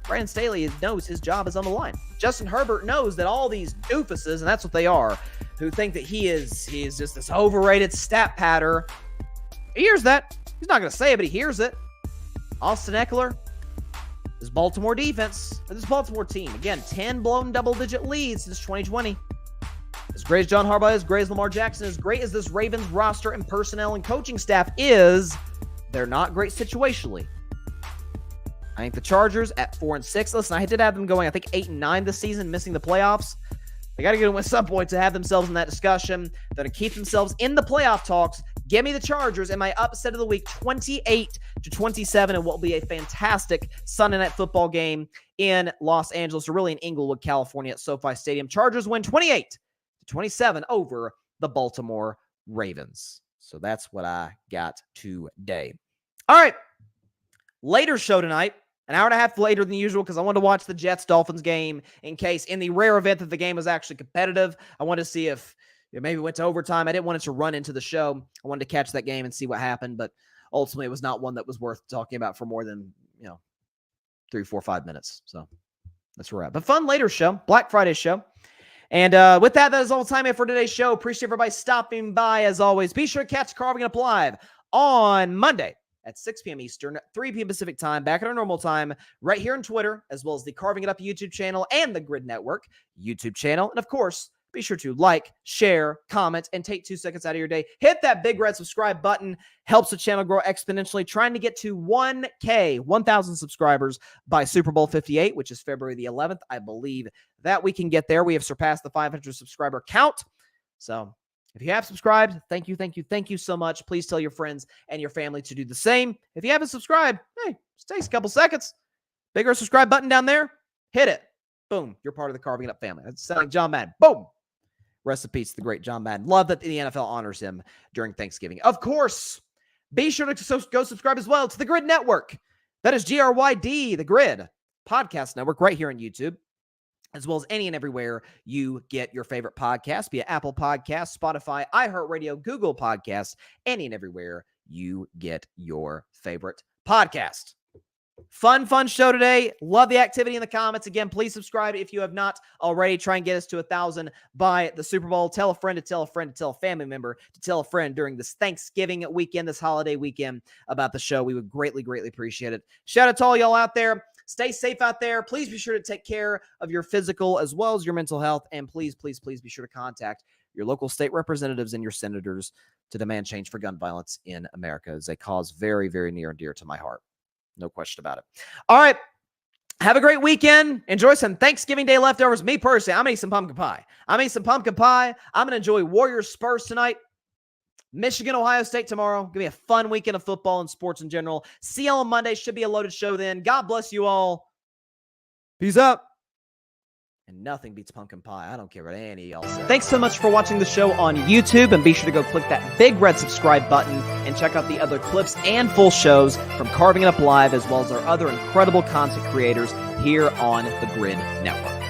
Brandon Staley knows his job is on the line. Justin Herbert knows that all these doofuses, and that's what they are, who think that he is just this overrated stat patter. He hears that. He's not going to say it, but he hears it. Austin Eckler, this Baltimore defense, this Baltimore team, again, 10 blown double-digit leads since 2020. As great as John Harbaugh is, great as Lamar Jackson, as great as this Ravens roster and personnel and coaching staff is, they're not great situationally. I think the Chargers at 4-6. Listen, I did have them going, I think, 8-9 this season, missing the playoffs. They got to get them at some point to have themselves in that discussion. They're going to keep themselves in the playoff talks. Give me the Chargers and my upset of the week, 28-27, and what will be a fantastic Sunday Night Football game in Los Angeles, or really in Inglewood, California at SoFi Stadium. Chargers win 28-27 over the Baltimore Ravens. So that's what I got today. All right. Later show tonight. an hour and a half later than usual because I wanted to watch the Jets-Dolphins game in case, in the rare event that the game was actually competitive, I wanted to see if it maybe went to overtime. I didn't want it to run into the show. I wanted to catch that game and see what happened, but ultimately it was not one that was worth talking about for more than, 3, 4, 5 minutes. So that's where we're at. But fun later show, Black Friday show. And with that is all the time we have for today's show. Appreciate everybody stopping by as always. Be sure to catch Carving It Up Live on Monday at 6 p.m. Eastern, 3 p.m. Pacific time, back at our normal time, right here on Twitter, as well as the Carving It Up YouTube channel and the Grid Network YouTube channel. And of course, be sure to like, share, comment, and take 2 seconds out of your day. Hit that big red subscribe button. Helps the channel grow exponentially. Trying to get to 1,000 subscribers by Super Bowl 58, which is February the 11th. I believe that we can get there. We have surpassed the 500 subscriber count. So if you have subscribed, thank you so much. Please tell your friends and your family to do the same. If you haven't subscribed, hey, just takes a couple seconds. Big red subscribe button down there. Hit it. Boom. You're part of the Carving It Up family. That's like John Madden. Boom. Rest in peace to the great John Madden. Love that the NFL honors him during Thanksgiving. Of course, be sure to go subscribe as well to the Grid Network. That is GRYD, the Grid Podcast Network, right here on YouTube, as well as any and everywhere you get your favorite podcast, be it Apple Podcasts, Spotify, iHeartRadio, Google Podcasts, any and everywhere you get your favorite podcast. Fun show today. Love the activity in the comments. Again, please subscribe if you have not already. Try and get us to 1,000 by the Super Bowl. Tell a friend to tell a friend to tell a family member to tell a friend during this Thanksgiving weekend, this holiday weekend, about the show. We would greatly appreciate it. Shout out to all y'all out there. Stay safe out there. Please be sure to take care of your physical as well as your mental health. And please be sure to contact your local state representatives and your senators to demand change for gun violence in America. It's a cause very, very near and dear to my heart. No question about it. All right. Have a great weekend. Enjoy some Thanksgiving Day leftovers. Me personally, I'm going to eat some pumpkin pie. I'm going to enjoy Warriors Spurs tonight. Michigan, Ohio State tomorrow. Going to be a fun weekend of football and sports in general. See y'all on Monday. Should be a loaded show then. God bless you all. Peace out. And nothing beats pumpkin pie. I don't care what any of y'all say. Thanks so much for watching the show on YouTube. And be sure to go click that big red subscribe button and check out the other clips and full shows from Carving It Up Live, as well as our other incredible content creators here on the Grid Network.